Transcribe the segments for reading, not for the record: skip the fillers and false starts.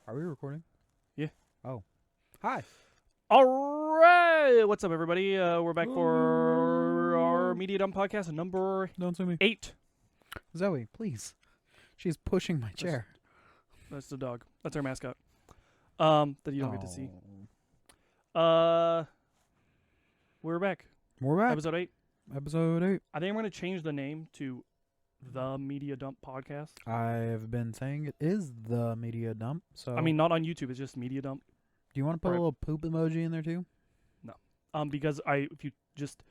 Are we recording? Yeah. Oh. Hi. All right. What's up, everybody? We're back for our Media Dump podcast number Don't sue me. 8. Zoe, please. She's pushing my chair. That's the dog. That's our mascot. That you don't get to see. We're back. We're back. Episode 8. Episode 8. I think I'm going to change the name to the Media Dump podcast. I've been saying it is the media dump. So I mean, not on YouTube. It's just Media Dump. do you want to put right. a little poop emoji in there too? Because if you just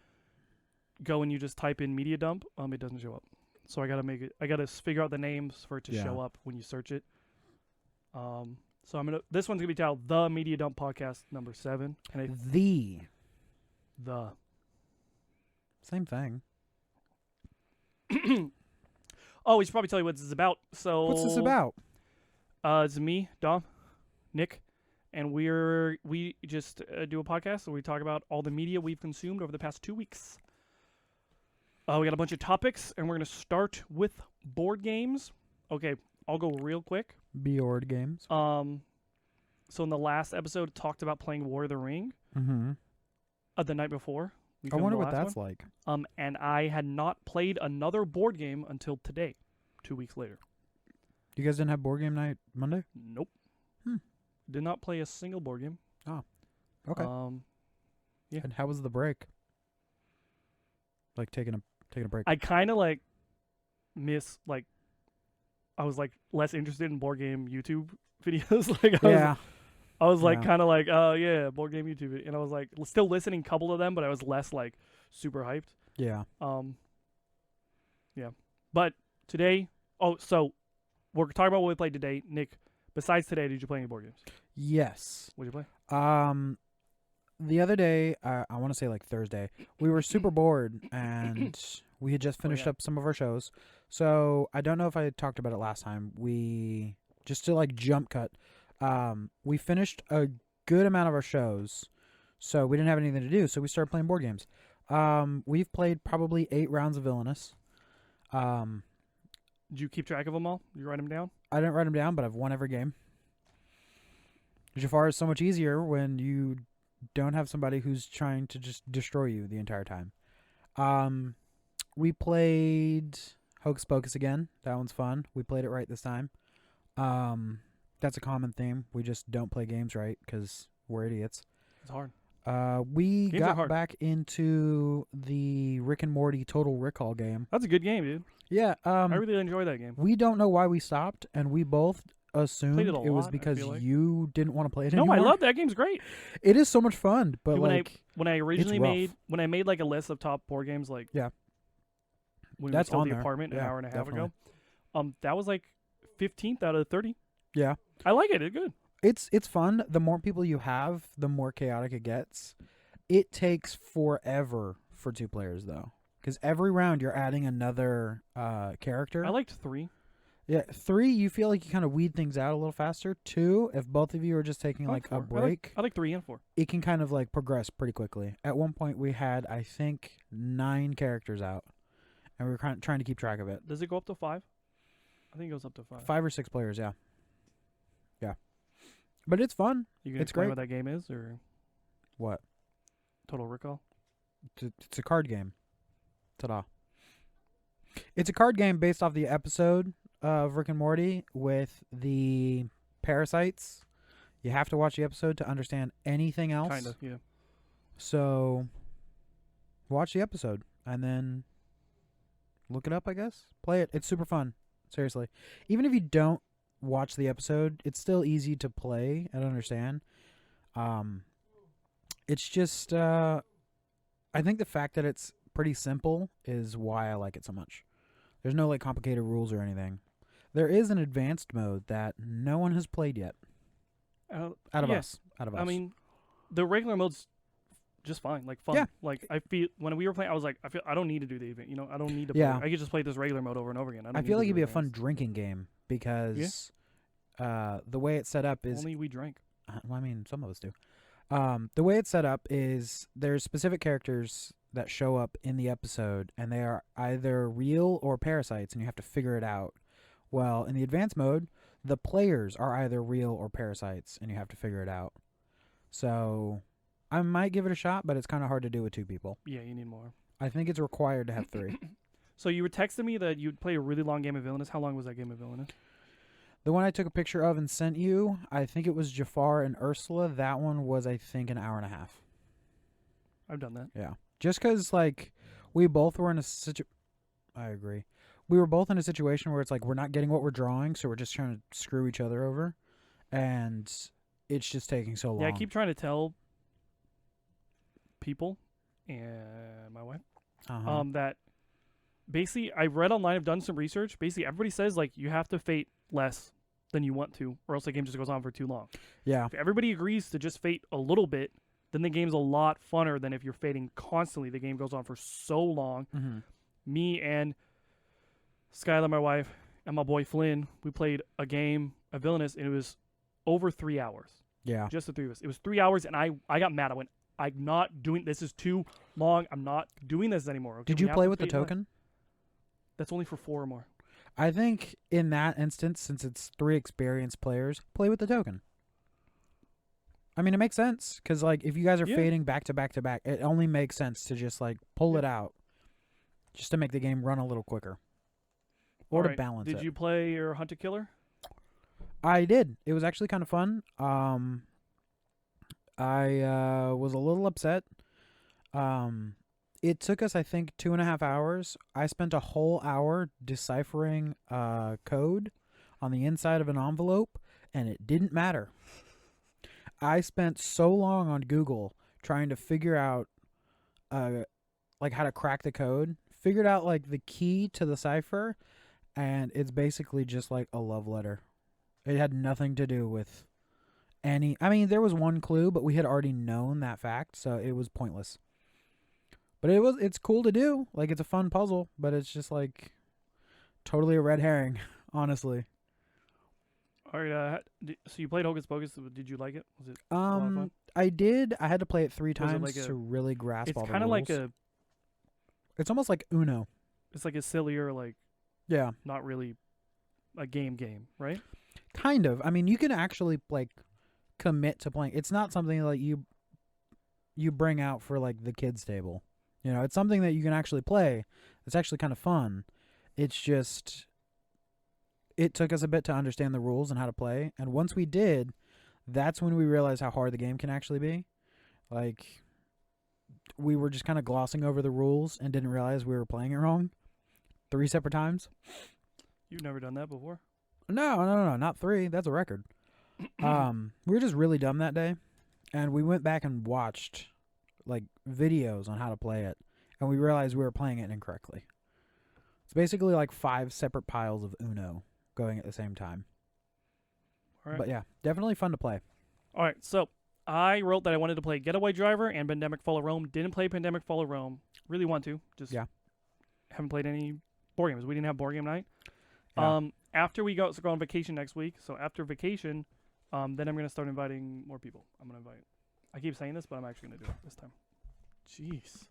go and you just type in Media Dump, it doesn't show up. So I got to make it. I got to figure out the names for it to show up when you search it. So this one's gonna be titled The Media Dump Podcast number 7, and The the same thing. Oh, we should probably tell you what this is about. So What's this about? It's me, Dom, Nick, and we just do a podcast where we talk about all the media we've consumed over the past 2 weeks. We got a bunch of topics, and we're gonna start with board games. Okay, I'll go real quick. Board games. So in the last episode, it talked about playing War of the Ring. Mm-hmm. The night before. I wonder what that's like. And I had not played another board game until today, 2 weeks later. You guys didn't have board game night Monday? Nope. Did not play a single board game. Okay. Yeah. And how was the break? Like taking a break. I kind of I was less interested in board game YouTube videos. I was Yeah. kind of like, oh yeah, board game YouTube, and I was like still listening a couple of them, but I was less super hyped. Yeah. Yeah. But today, so we're talking about what we played today. Nick, besides today, did you play any board games? Yes. What did you play? The other day, I want to say like Thursday, we were super bored and we had just finished up some of our shows. So I don't know if I talked about it last time. We just to jump cut. We finished a good amount of our shows, so we didn't have anything to do. So we started playing board games. We've played probably 8 rounds of Villainous. Did you keep track of them all? Did you write them down? I didn't write them down, but I've won every game. Jafar is so much easier when you don't have somebody who's trying to just destroy you the entire time. We played Hocus Pocus again. That one's fun. We played it right this time. That's a common theme. We just don't play games right because we're idiots. It's hard. We Games are got hard. back into the Rick and Morty Total Recall game. That's a good game, dude. Yeah. I really enjoy that game. We don't know why we stopped, and we both assumed Played it a it was lot, I because feel like. you didn't want to play it No, anymore. I love that game's great. It is so much fun, but Dude, when I originally rough. made a list of top board games, Yeah. when That's we sold on the there. apartment an Yeah, hour and a half definitely. ago, that was 15th out of 30. Yeah. I like it. It's good. It's fun. The more people you have, the more chaotic it gets. It takes forever for 2 players though, because every round you're adding another character. I liked 3. Yeah, 3 you feel like you kind of weed things out a little faster. 2, if both of you are just taking I like a 4. break, I like 3 and 4. it can kind of progress pretty quickly. At one point we had I think 9 characters out, and we were trying to keep track of it. Does it go up to 5? I think it goes up to 5. 5 or 6 players, yeah. But it's fun. You can It's explain great. what that game is, or What? Total Recall? It's a card game. Ta-da. It's a card game based off the episode of Rick and Morty with the parasites. You have to watch the episode to understand anything else. Kind of, yeah. So, watch the episode and then look it up, I guess. Play it. It's super fun. Seriously. Even if you don't watch the episode, it's still easy to play and understand. It's just I think the fact that it's pretty simple is why I like it so much. There's no complicated rules or anything. There is an advanced mode that no one has played yet. Out of yeah. us. I mean, the regular mode's just fine, fun. Yeah. I feel when we were playing, I was I don't need to do the event. I don't need to. Yeah. Play. I could just play this regular mode over and over again. I feel like it'd be a fun drinking game because the way it's set up is only we drank. well, I mean, some of us do. The way it's set up is there's specific characters that show up in the episode, and they are either real or parasites, and you have to figure it out. Well, in the advanced mode, The players are either real or parasites, and you have to figure it out. So I might give it a shot, but it's kind of hard to do with 2 people. Yeah, you need more. I think it's required to have 3. So you were texting me that you'd play a really long game of Villainous. How long was that game of Villainous? The one I took a picture of and sent you, I think it was Jafar and Ursula. That one was, I think, an hour and a half. I've done that. Yeah. Just because, like, we both were in a I agree. We were both in a situation where it's like we're not getting what we're drawing, so we're just trying to screw each other over. And it's just taking so long. Yeah, I keep trying to tell people and my wife that basically I read online, I've done some research. Basically, everybody says like you have to fate less than you want to, or else the game just goes on for too long. Yeah. If everybody agrees to just fate a little bit, then the game's a lot funner than if you're fating constantly. The game goes on for so long. Mm-hmm. Me and Skylar, my wife, and my boy Flynn, we played a game of Villainous, and it was over 3 hours. Yeah. Just the 3 of us. It was 3 hours, and I got mad. I went, I'm not doing this. Is too long. I'm not doing this anymore. Okay? Did you play with the token? That's only for 4 or more. I think in that instance, since it's 3 experienced players, play with the token. I mean, it makes sense because, like, if you guys are fading back to back to back, it only makes sense to just like pull it out, just to make the game run a little quicker, or to balance it. Did you play your Hunter Killer? I did. It was actually kind of fun. I was a little upset. It took us, I think, 2.5 hours. I spent a whole hour deciphering code on the inside of an envelope, and it didn't matter. I spent so long on Google trying to figure out like how to crack the code. Figured out like the key to the cipher, and it's basically just like a love letter. It had nothing to do with any... I mean, there was one clue, but we had already known that fact, so it was pointless. But it's cool to do. Like, it's a fun puzzle, but it's just like totally a red herring, honestly. All right. So you played Hocus Pocus. Did you like it? Was it a lot of fun? I did. I had to play it 3 times like to really grasp all the rules. It's kind of like It's almost like Uno. It's like a sillier, like... Yeah. Not really a game, right? Kind of. I mean, you can actually, like, commit to playing. It's not something like you bring out for, like, the kids' table. You know, it's something that you can actually play. It's actually kind of fun. It's just... It took us a bit to understand the rules and how to play. And once we did, that's when we realized how hard the game can actually be. Like, we were just kind of glossing over the rules and didn't realize we were playing it wrong 3 separate times. You've never done that before? No, not 3. That's a record. We were just really dumb that day. And we went back and watched, like, videos on how to play it. And we realized we were playing it incorrectly. It's basically like 5 separate piles of Uno going at the same time. All right. But yeah, definitely fun to play. All right, so I wrote that I wanted to play Getaway Driver and Pandemic Fall of Rome. Didn't play Pandemic Fall of Rome. Really want to. Just haven't played any board games. We didn't have board game night. Yeah. After we go on vacation next week, so after vacation, then I'm going to start inviting more people. I'm going to invite... I keep saying this, but I'm actually going to do it this time. Jeez.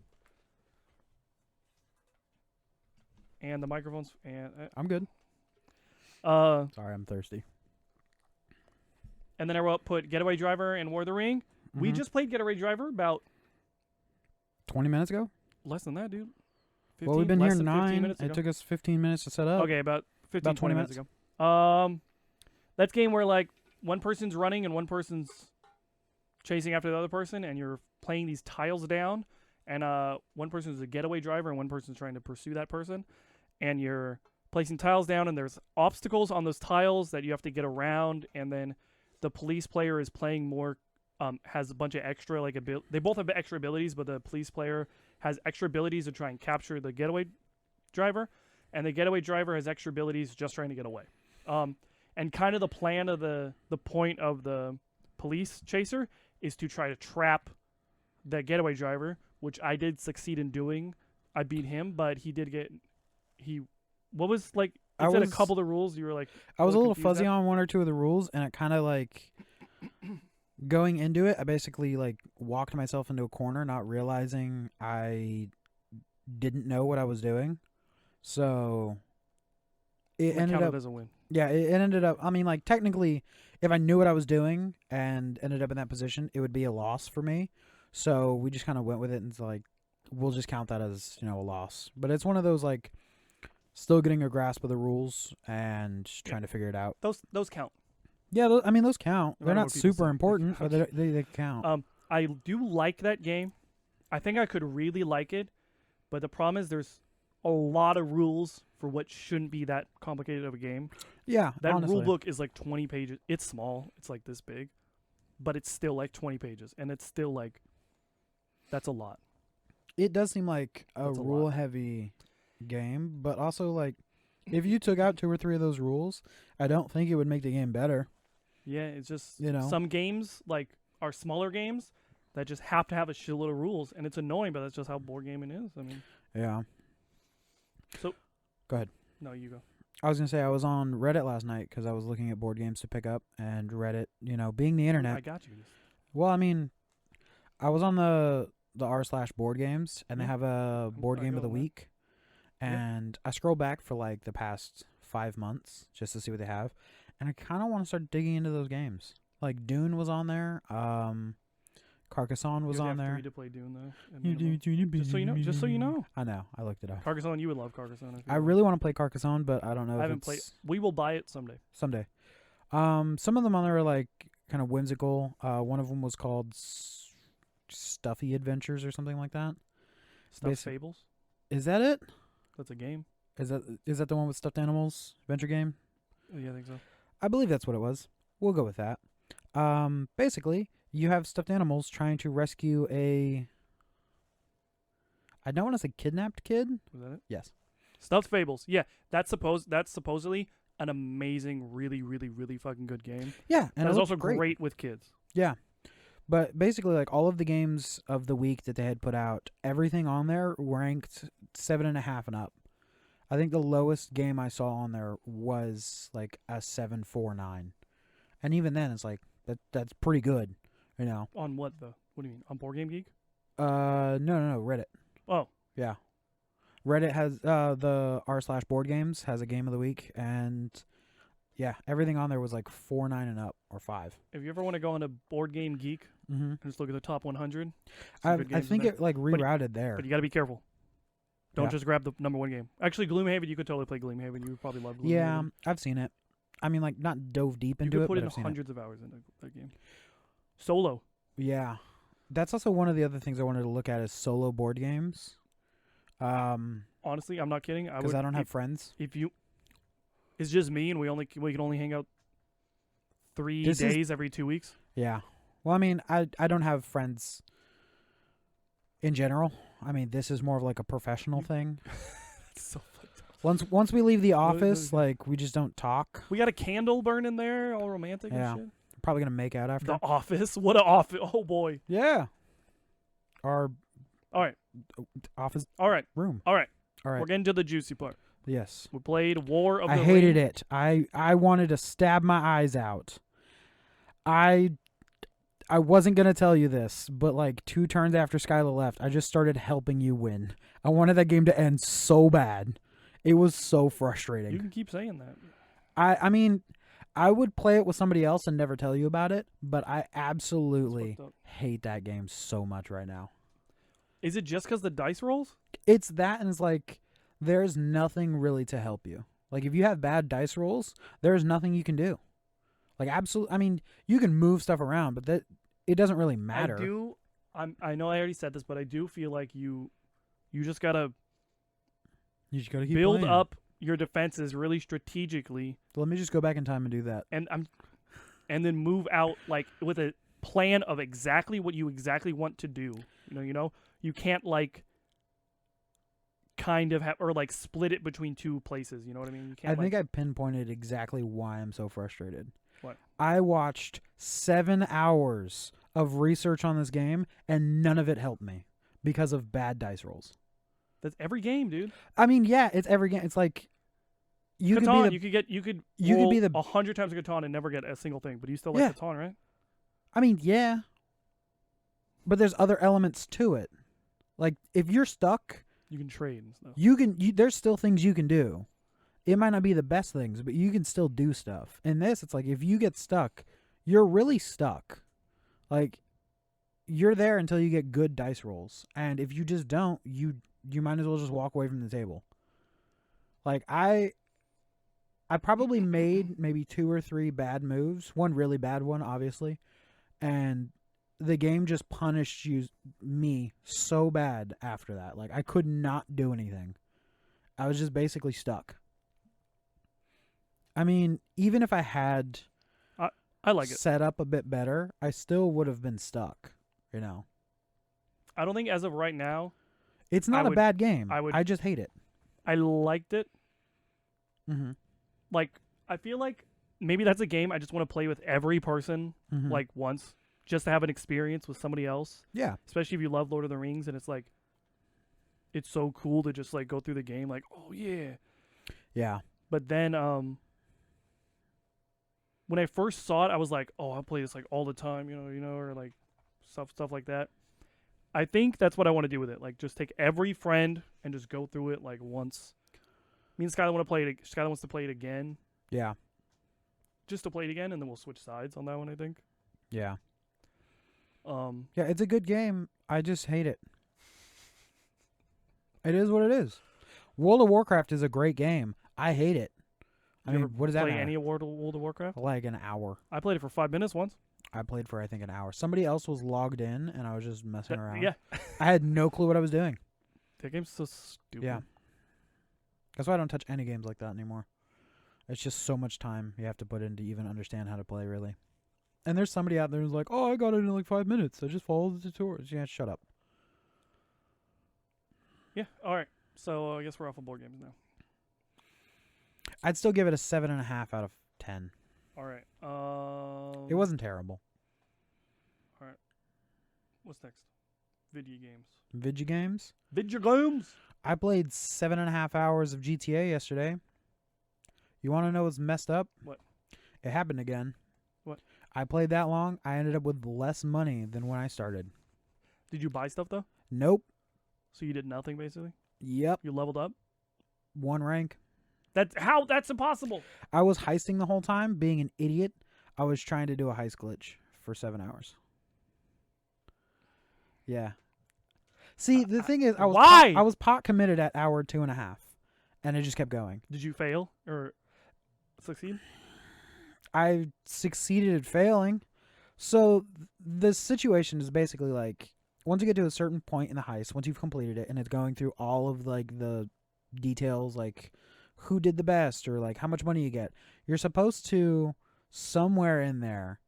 And the microphones... and I'm good. Sorry, I'm thirsty. And then I put Getaway Driver and War of the Ring. Mm-hmm. We just played Getaway Driver about 20 minutes ago? less than that, dude. 15, Well, we've been less here than 15 9. minutes It ago. took us 15 minutes to set up. Okay, about 15, About 20 minutes ago. That's game where like one person's running and one person's chasing after the other person, and you're playing these tiles down, and one person's a getaway driver and one person's trying to pursue that person, and you're placing tiles down, and there's obstacles on those tiles that you have to get around, and then the police player is playing more, has a bunch of extra, like, they both have extra abilities, but the police player has extra abilities to try and capture the getaway driver, and the getaway driver has extra abilities just trying to get away. And kind of the plan of the point of the police chaser is to try to trap the getaway driver, which I did succeed in doing. I beat him, but he did get, what was, like, you said a couple of the rules, you were like... I was a little fuzzy on 1 or 2 of the rules, and it kind of, like... Going into it, I basically, like, walked myself into a corner, not realizing I didn't know what I was doing. So... It ended up... as a win. Yeah, it ended up. I mean, like technically, if I knew what I was doing and ended up in that position, it would be a loss for me. So we just kind of went with it and it's like, we'll just count that as a loss. But it's one of those like, still getting a grasp of the rules and trying to figure it out. Those count. Yeah, I mean those count. No They're matter not what people super say. important, but they count. I do like that game. I think I could really like it, but the problem is there's a lot of rules for what shouldn't be that complicated of a game. Yeah, That honestly. rule book is like 20 pages. It's small. It's like this big, but it's still like 20 pages, and it's still like that's a lot. It does seem like a That's a lot. rule heavy game, but also like if you took out 2 or 3 of those rules, I don't think it would make the game better. Yeah, it's just Some games like are smaller games that just have to have a shitload of rules, and it's annoying, but that's just how board gaming is. I mean, Yeah. So- go ahead. no, you go. I was gonna say I was on Reddit last night because I was looking at board games to pick up, and Reddit, being the internet. I got you. Well, I mean, I was on the r/board games, and they Yeah. have a board I game go of the on that. week, Yeah. and I scroll back for like the past 5 months just to see what they have, and I kind of want to start digging into those games. Like Dune was on there, Carcassonne was You on have there. 3 to play Dune though. at minimum. Just so you know. I know. I looked it up. Carcassonne, you would love Carcassonne. if you I would. really want to play Carcassonne, but I don't know I if haven't it's played. We will buy it someday. someday. Some of them on there are like kind of whimsical. One of them was called Stuffy Adventures or something like that. Stuffed Basic- Fables. Is that it? That's a game. Is that the one with stuffed animals adventure game? Yeah, I think so. I believe that's what it was. We'll go with that. Basically, you have stuffed animals trying to rescue a. I don't want to say kidnapped kid. Was that it? Yes. Stuffed Fables. Yeah, that's supposedly an amazing, really, really, really fucking good game. Yeah, and it's it also looks great. great with kids. Yeah. But basically, like all of the games of the week that they had put out, everything on there ranked 7.5 and up. I think the lowest game I saw on there was like a 7.49, and even then, it's like that's pretty good, On what though? What do you mean? On Board Game Geek? No, Reddit. Oh, Yeah, Reddit has the r/board games has a game of the week, and yeah, everything on there was like 4.9 and up or 5. if you ever want to go on a Board Game Geek Mm-hmm. and just look at the top 100, I good games in think there. it like rerouted there. But you got to be careful. Don't Yeah. just grab the number 1 game. Actually, Gloomhaven, you could totally play Gloomhaven. You would probably love Gloomhaven. Yeah, I've seen it. I mean, like not dove deep you into could it, put but in I've seen it. hundreds of hours into that game. Solo. Yeah, that's also one of the other things I wanted to look at is solo board games. Honestly, I'm not kidding. Because I don't have friends. If you, it's just me, and we can only hang out 3 This is- days every 2 weeks. Yeah. Well, I mean, I don't have friends in general. I mean, this is more of like a professional thing. That's so fucked up. Once we leave the Really, office, really? like we just don't talk. We got a candle burning there, all romantic Yeah. and shit. Probably gonna make out after. The Office. What an office! Oh boy. Yeah. Our All right. office All right. room. All right. All right. We're getting to the juicy part. Yes. We played War of the I Ring. hated it. I wanted to stab my eyes out. I wasn't gonna tell you this, but like 2 turns after Skyla left, I just started helping you win. I wanted that game to end so bad. It was so frustrating. You can keep saying that. I mean, I would play it with somebody else and never tell you about it, but I It's absolutely fucked up. hate that game so much right now. Is it just because the dice rolls? It's that, and it's like there's nothing really to help you. Like if you have bad dice rolls, there's nothing you can do. Like absolutely, I mean, you can move stuff around, but that it doesn't really matter. I know I already said this, but I do feel like you just gotta You just gotta keep build playing. up your defenses really strategically, Let me just go back in time and do that. and then move out like with a plan of exactly what you exactly want to do. You can't like kind of have or like split it between 2 places. You know what I mean? You I can't. think I pinpointed exactly why I'm so frustrated. What? I watched 7 hours of research on this game, and none of it helped me because of bad dice rolls. That's every game, dude. I mean, yeah, it's every game. It's like you could Catan, be the. you could you could roll be the- 100 times a Catan and never get a single thing, but you still like Yeah. Catan, right? I mean, yeah, but there's other elements to it. Like if you're stuck, You can trade and stuff. there's still things you can do. It might not be the best things, but you can still do stuff. In this, it's like if you get stuck, you're really stuck. Like you're there until you get good dice rolls, and if you just don't, you might as well just walk away from the table. Like I probably made maybe 2 or 3 bad moves, one really bad one, obviously, and the game just punished me so bad after that. Like I could not do anything. I was just basically stuck. I mean, even if I had I like it. set up a bit better, I still would have been stuck, you know. I don't think as of right now, It's not a bad game. I would- I just hate it. I liked it. Mm-hmm. Like, I feel like maybe that's a game I just want to play with every person, Mm-hmm. like, once, just to have an experience with somebody else. Yeah. Especially if you love Lord of the Rings, and it's like, it's so cool to just, like, go through the game, like, oh, yeah. Yeah. But then, when I first saw it, I was like, oh, I'll play this, like, all the time, you know, or, like, stuff like that. I think that's what I want to do with it. Like, just take every friend and just go through it, like, once. Me and Skylar want to play it. Skylar wants to play it again. Yeah. Just to play it again, and then we'll switch sides on that one, I think. Yeah. Um, Yeah, it's a good game. I just hate it. It is what it is. World of Warcraft is a great game. I hate it. I you mean, ever what does that play matter? any World of Warcraft? Like an hour. I played it for 5 minutes once. I played for I think an hour. Somebody else was logged in, and I was just messing around. Yeah. I had no clue what I was doing. That game's so stupid. Yeah. That's why I don't touch any games like that anymore. It's just so much time you have to put in to even understand how to play, really. And there's somebody out there who's like, oh, I got it in like 5 minutes. I just followed the tutorials. Yeah, shut up. Yeah. All right. So I guess we're off of board games now. I'd still give it a 7.5 out of 10. All right. It wasn't terrible. What's next? Video games. Video games? Video games. I played 7.5 hours of GTA yesterday. You want to know what's messed up? What? It happened again. What? I played that long. I ended up with less money than when I started. Did you buy stuff though? Nope. So you did nothing basically. Yep. You leveled up. 1 rank. That's impossible. I was heisting the whole time, being an idiot. I was trying to do a heist glitch for 7 hours. Yeah. See, the thing is, Why? I was pot committed at hour 2.5, and it just kept going. Did you fail or succeed? I succeeded at failing. So the situation is basically like, once you get to a certain point in the heist, once you've completed it, and it's going through all of like the details, like who did the best or like how much money you get, you're supposed to somewhere in there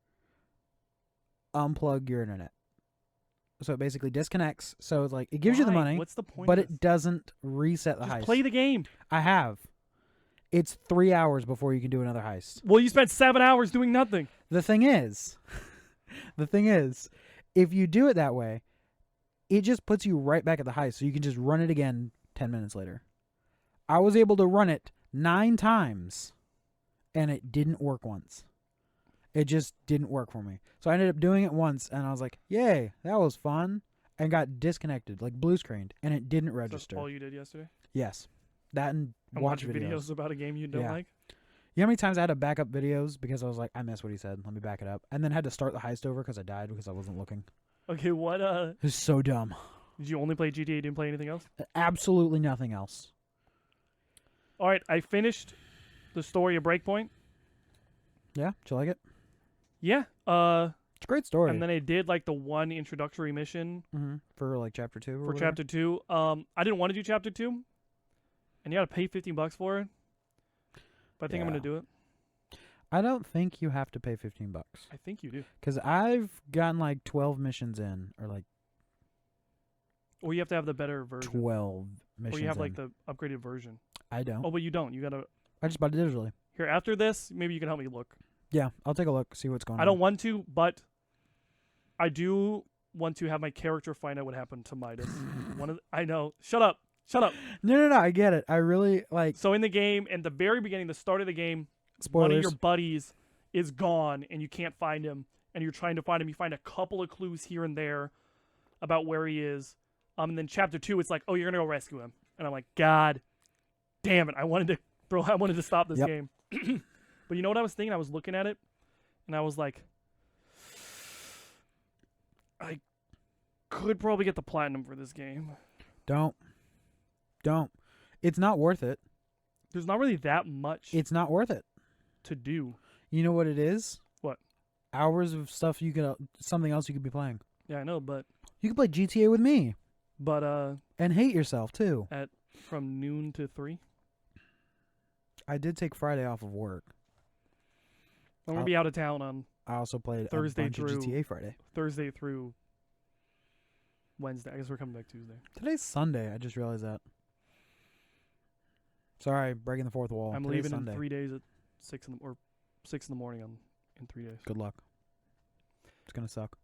unplug your internet. So it basically disconnects. So it's like it gives you the Why? money, What's the point? but of it doesn't reset the Just heist. play the game. I have. It's 3 hours before you can do another heist. Well, you spent 7 hours doing nothing. The thing is, if you do it that way, it just puts you right back at the heist, so you can just run it again 10 minutes later. I was able to run it 9 times, and it didn't work once. It just didn't work for me. So I ended up doing it once, and I was like, yay, that was fun, and got disconnected, like blue screened, and it didn't So register. that's all you did yesterday? Yes. That and And watch watching videos. about a game you don't Yeah. like? You know how many times I had to back up videos because I was like, I missed what he said. Let me back it up. And then had to start the heist over because I died because I wasn't looking. Okay, what It was so dumb. did you only play GTA, didn't play anything else? Absolutely nothing else. All right, I finished the story of Breakpoint. Yeah? Did you like it? Yeah. It's a great story. And then I did like the one introductory mission For like chapter 2 or for whatever? chapter 2. I didn't want to do chapter 2. And you got to pay $15 for it. But I think I'm Yeah. going to do it. I don't think you have to pay $15. I think you do. Because I've gotten like 12 missions in. Or like Or you have to have the better version. 12 missions Or you have in. like the upgraded version. I don't. Oh, but you don't. You got to. I just bought it digitally. Here, after this, maybe you can help me look. Yeah, I'll take a look, see what's going on. I don't want to, but I do want to have my character find out what happened to Midas. I know. Shut up. No, I get it. I really like So in the game, at the very beginning, the start of the game, spoilers. one of your buddies is gone and you can't find him, and you're trying to find him. You find a couple of clues here and there about where he is. And then chapter 2, it's like, oh, you're gonna go rescue him, and I'm like, God damn it! I wanted to Bro, I wanted to stop this Yep. game. But you know what I was thinking? I was looking at it, and I was like, I could probably get the platinum for this game. Don't. It's not worth it. There's not really that much It's not worth it. to do. You know what it is? What? Hours of stuff you could, something else you could be playing. Yeah, I know, but You could play GTA with me and and hate yourself too. from noon to 3. I did take Friday off of work. I'm gonna be out of town on I also played Thursday a bunch through- of GTA Friday. Thursday through Wednesday. I guess we're coming back Tuesday. Today's Sunday. I just realized that. Sorry, breaking the fourth wall. I'm Today's leaving Sunday. in 3 days at 6 in the morning in 3 days. Good luck. It's gonna suck.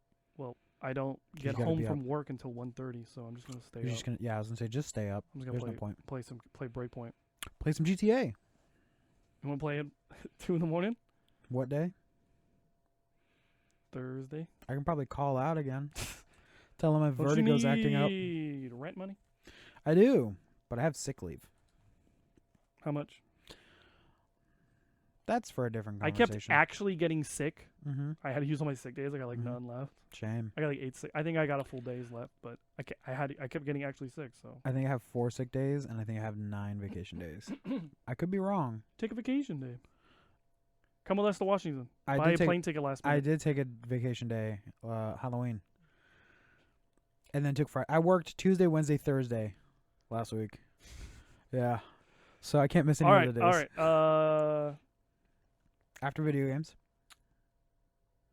I don't You get gotta home be from work until 1:30, so I'm just gonna stay You're up. just gonna. Yeah, I was gonna say just stay up. I'm just There's gonna no point. play Breakpoint. Play some GTA. You wanna play it 2 in the morning? What day? Thursday. I can probably call out again. Tell them my What you vertigo's acting up. need? Rent money? I do, but I have sick leave. How much? That's for a different I conversation. kept actually getting sick. Mm-hmm. I had to use all my sick days. I got like Mhm. none left. Shame. I got like 8 sick. I think I got a full days left, but I kept getting actually sick. So I think I have 4 sick days, and I think I have 9 vacation days. I could be wrong. take a vacation day. Come with us to Washington. I Buy a did take. plane ticket last I minute. did take a vacation day, Halloween, and then took Friday. I worked Tuesday, Wednesday, Thursday, last week. Yeah, so I can't miss any All of right, the all days. right. After video games,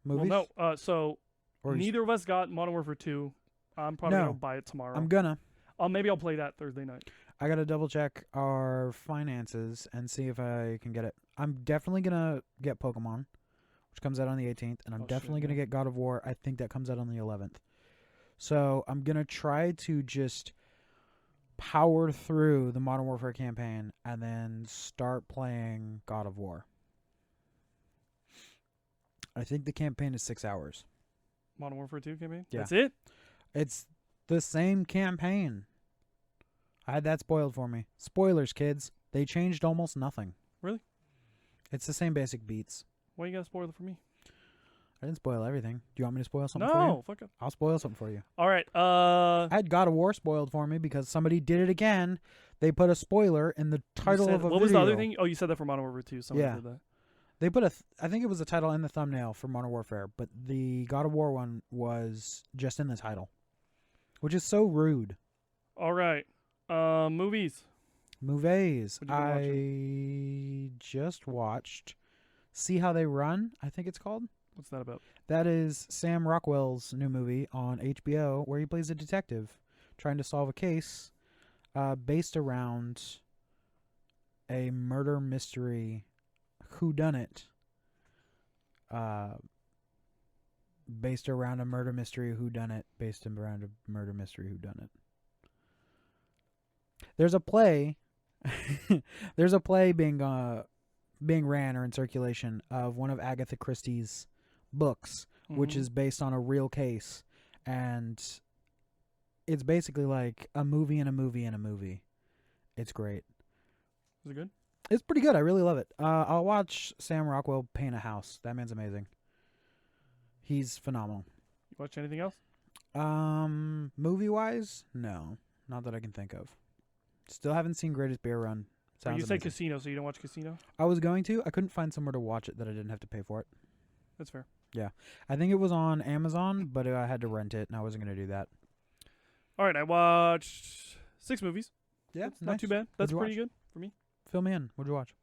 Well, movies. no. So Or you s- neither of us got Modern Warfare 2. I'm probably No. gonna buy it tomorrow. I'm gonna. Maybe I'll play that Thursday night. I gotta double check our finances and see if I can get it. I'm definitely gonna get Pokemon, which comes out on the 18th, and I'm Oh, shit, definitely gonna yeah. get God of War. I think that comes out on the 11th. So I'm gonna try to just power through the Modern Warfare campaign and then start playing God of War. I think the campaign is 6 hours. Modern Warfare 2 campaign. Yeah. That's it. It's the same campaign. I had that spoiled for me. Spoilers, kids. They changed almost nothing. Really? It's the same basic beats. Why you gotta spoil it for me? I didn't spoil everything. Do you want me to spoil something for you? No, fuck it. I'll spoil something for you. All right. I had God of War spoiled for me because somebody did it again. They put a spoiler in the you title said- of a what video. was the other thing? Oh, you said that for Modern Warfare 2. Someone Yeah. did that. They put I think it was the title in the thumbnail for Modern Warfare, but the God of War one was just in the title, which is so rude. All right. Movies. Movies. What'd you been I just watched See How They Run, I think it's called. What's that about? That is Sam Rockwell's new movie on HBO where he plays a detective trying to solve a case based around a murder mystery whodunit. Based around a murder mystery whodunit based around a murder mystery whodunit. There's a play there's a play being ran or in circulation of one of Agatha Christie's books, which Mhm. is based on a real case, and it's basically like a movie in a movie in a movie. It's great. Is it good? It's pretty good. I really love it. I'll watch Sam Rockwell paint a house. That man's amazing. He's phenomenal. You watch anything else? Movie wise, no, not that I can think of. Still haven't seen Greatest Beer Run. Oh, Sounds you said amazing. Casino, so you don't watch Casino? I was going to. I couldn't find somewhere to watch it that I didn't have to pay for it. That's fair. I think it was on Amazon, but I had to rent it, and I wasn't going to do that. All right. I watched 6 movies. Yeah, That's not too bad. That's you pretty good for me. Fill me in. What'd you watch?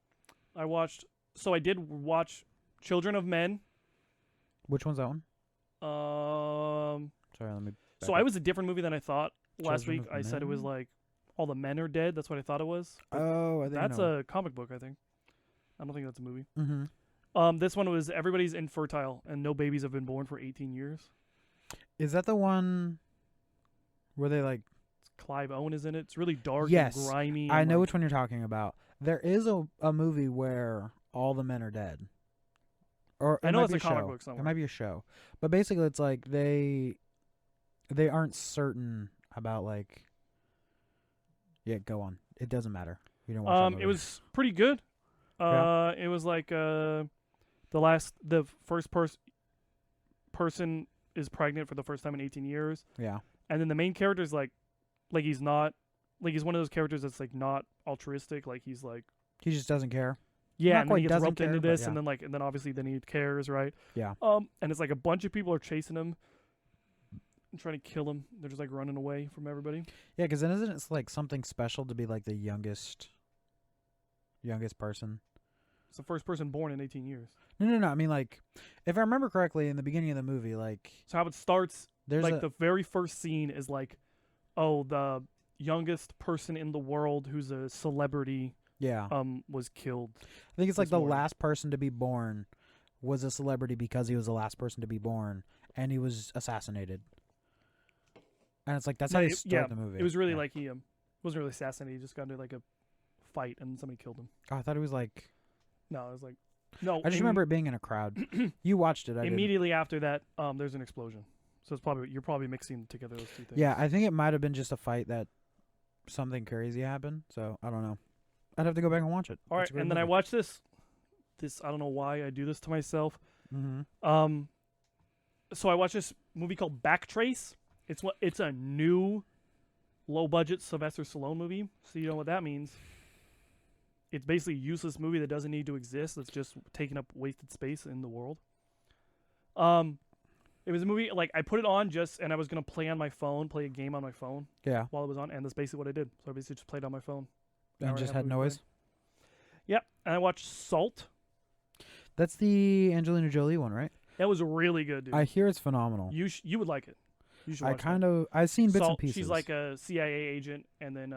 I did watch Children of Men. Which one's that one? Um. Sorry, let me. So I was a different movie than I thought last Children week. of I said it was Men? like all the men are dead. That's what I thought it was. But Oh, I think that's a comic book, I think. I don't think that's a movie. Mm-hmm. This one was everybody's infertile and no babies have been born for 18 years. Is that the one where they like? Clive Owen is in it. It's really dark Yes, and grimy. I and, know like, which one you're talking about. There is a movie where all the men are dead. Or I it know might it's be a comic show. book somewhere. It might be a show, but basically it's like they aren't certain about like. Yeah, go on. It doesn't matter. You didn't watch that movie. It was pretty good. Yeah. It was like the first person is pregnant for the first time in 18 years, Yeah. and then the main character is like he's not like he's one of those characters that's like not altruistic. Like he's like He just doesn't care. yeah, Not and then quite he gets doesn't roped into care, but this, yeah. and then obviously then he cares, right? Yeah. And it's like a bunch of people are chasing him and trying to kill him. They're just like running away from everybody. Yeah, because then isn't it like something special to be like the youngest person? It's the first person born in 18 years. No. I mean, like, if I remember correctly, in the beginning of the movie, like, So how it starts, there's like the very first scene is like, oh, the youngest person in the world who's a celebrity yeah. was killed. I think it's like this the morning. last person to be born was a celebrity because he was the last person to be born, and he was assassinated. And it's like that's No, how you it- start yeah, the movie. It was really Yeah. like he wasn't really assassinated. He just got into like a fight and somebody killed him. Oh, I thought it was like. No, it was like no. I just remember it being in a crowd. You watched it. I didn't. immediately after that, there's an explosion. So it's probably you're probably mixing together those two things. Yeah, I think it might have been just a fight that something crazy happened. So I don't know. I'd have to go back and watch it. All right, and then I watched this. I don't know why I do this to myself. Mm-hmm. So I watched this movie called Backtrace. It's a new, low budget Sylvester Stallone movie. So you know what that means. It's basically a useless movie that doesn't need to exist. It's just taking up wasted space in the world. It was a movie like I put it on and I was gonna play a game on my phone Yeah, while it was on, and that's basically what I did. So I basically just played on my phone. and Hour and a just half had movie noise. playing. Yep, and I watched Salt. That's the Angelina Jolie one, right? That was really good, dude. I hear it's phenomenal. You would like it. You should. I Watch that. kind of I've seen bits and Salt, pieces. she's like a CIA agent, and then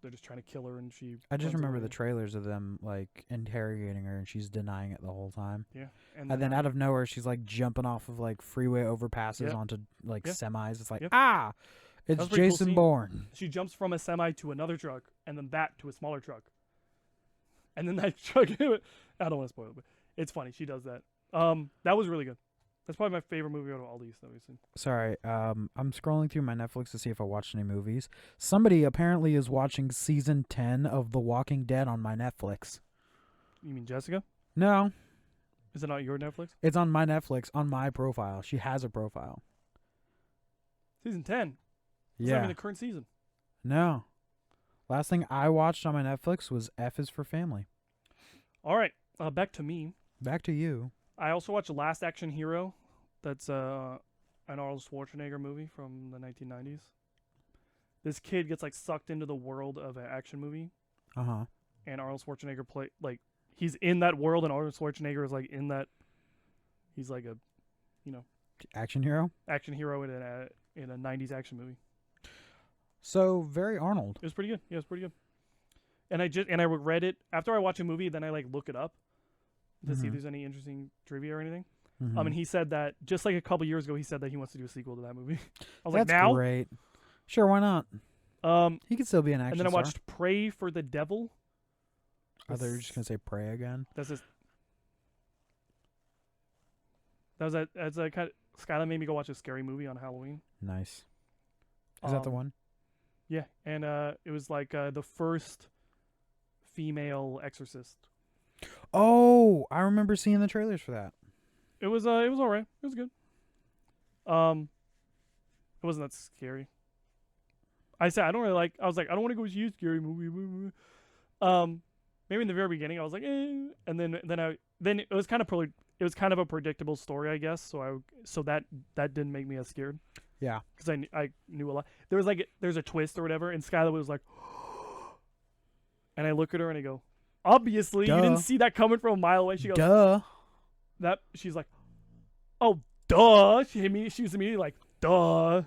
they're just trying to kill her, and she. I just runs remember away. the trailers of them like interrogating her, and she's denying it the whole time. Yeah, And then out of nowhere, she's like jumping off of like freeway overpasses Yep. onto like Yep. semis. It's like Yep. it's was a pretty cool Jason scene. Bourne. she jumps from a semi to another truck, and then back to a smaller truck, and then that truck. I don't want to spoil it, but it's funny. She does that. That was really good. That's probably my favorite movie out of all these that we've seen. Sorry, I'm scrolling through my Netflix to see if I watched any movies. Somebody apparently is watching season 10 of The Walking Dead on my Netflix. You mean Jessica? No, Is it not your Netflix? it's on my Netflix on my profile. She has a profile. Season 10. It's not Yeah. even the current season. No. Last thing I watched on my Netflix was F is for Family. All right, back to me. Back to you. I also watched Last Action Hero. That's an Arnold Schwarzenegger movie from the 1990s. This kid gets like sucked into the world of an action movie, Uh-huh. and Arnold Schwarzenegger he's in that world, and Arnold Schwarzenegger is like in that. He's like a, Action hero. action hero in a 90s action movie. So, very Arnold. It was pretty good. Yeah, it was pretty good. And I read it after I watch a movie. Then I like look it up to see if Mhm. there's any interesting trivia or anything. Mhm. And he said that just like a couple years ago, he said that he wants to do a sequel to that movie. I was That's like, now. great. Sure, why not? He could still be an action And then I star. watched Pray for the Devil. Oh, they're just going to say pray again. That's just. That's a kind of. Skylar made me go watch a scary movie on Halloween. Nice. Is that the Um, one? Yeah, and it was like the first female exorcist. Oh, I remember seeing the trailers for that. It was alright. It was good. It wasn't that scary. I said I don't really like. I was like I don't want to go see a scary movie. Maybe in the very beginning I was like, eh. And then it was kind of a predictable story, I guess. So that didn't make me as scared. Yeah. Because I knew a lot. There's a twist or whatever, and Skylar was like, and I look at her and I go, obviously you Duh. didn't see that coming from a mile away. She goes, Duh. she's like, oh duh. She was immediately like, duh.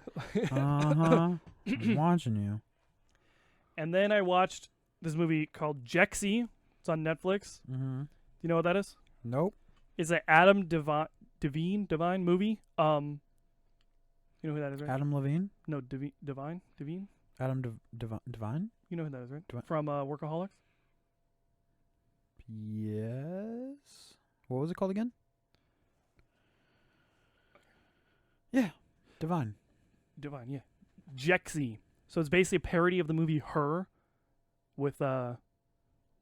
Uh-huh. I'm watching you. And then I watched this movie called Jexy. It's on Netflix. Mm-hmm. Do you know what that is? Nope. It's an Adam Devine movie. You know who that is, right? Adam Levine? No, Devine. Adam Devine? You know who that is, right? Devine. From Workaholics. Yes. What was it called again? Yeah. Divine. Devine, yeah. Jexy. So it's basically a parody of the movie Her, with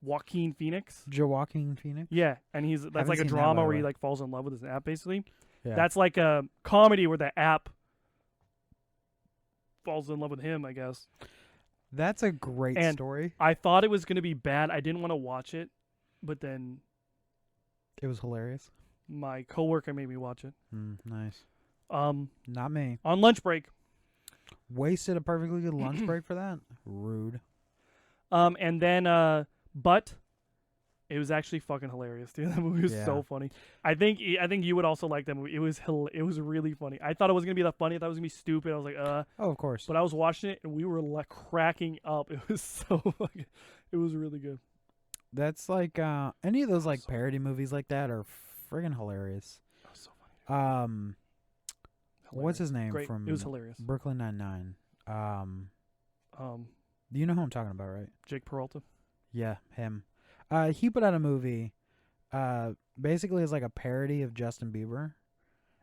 Joaquin Phoenix. Joaquin Phoenix. Yeah, and that's Haven't like a seen that, by drama the where he way. like falls in love with his app basically. Yeah. That's like a comedy where the app falls in love with him, I guess. That's a great And story. I thought it was gonna be bad. I didn't want to watch it, but then It was hilarious. my coworker made me watch it. Nice. On Not me. lunch break. Wasted a perfectly good lunch break for that. Rude. And then but it was actually fucking hilarious, dude. That movie was Yeah. so funny. I think you would also like that movie. It was really funny. I thought it was gonna be that funny. I thought it was gonna be stupid. I was like, Oh, of course. But I was watching it and we were like cracking up. It was so fucking. It was really good. That's like any of those like So- parody movies like that are friggin' hilarious. That was so funny. What's his name Great. from It was hilarious. Brooklyn Nine-Nine? You know who I'm talking about, right? Jake Peralta. Yeah, him. He put out a movie. Basically, it's like a parody of Justin Bieber.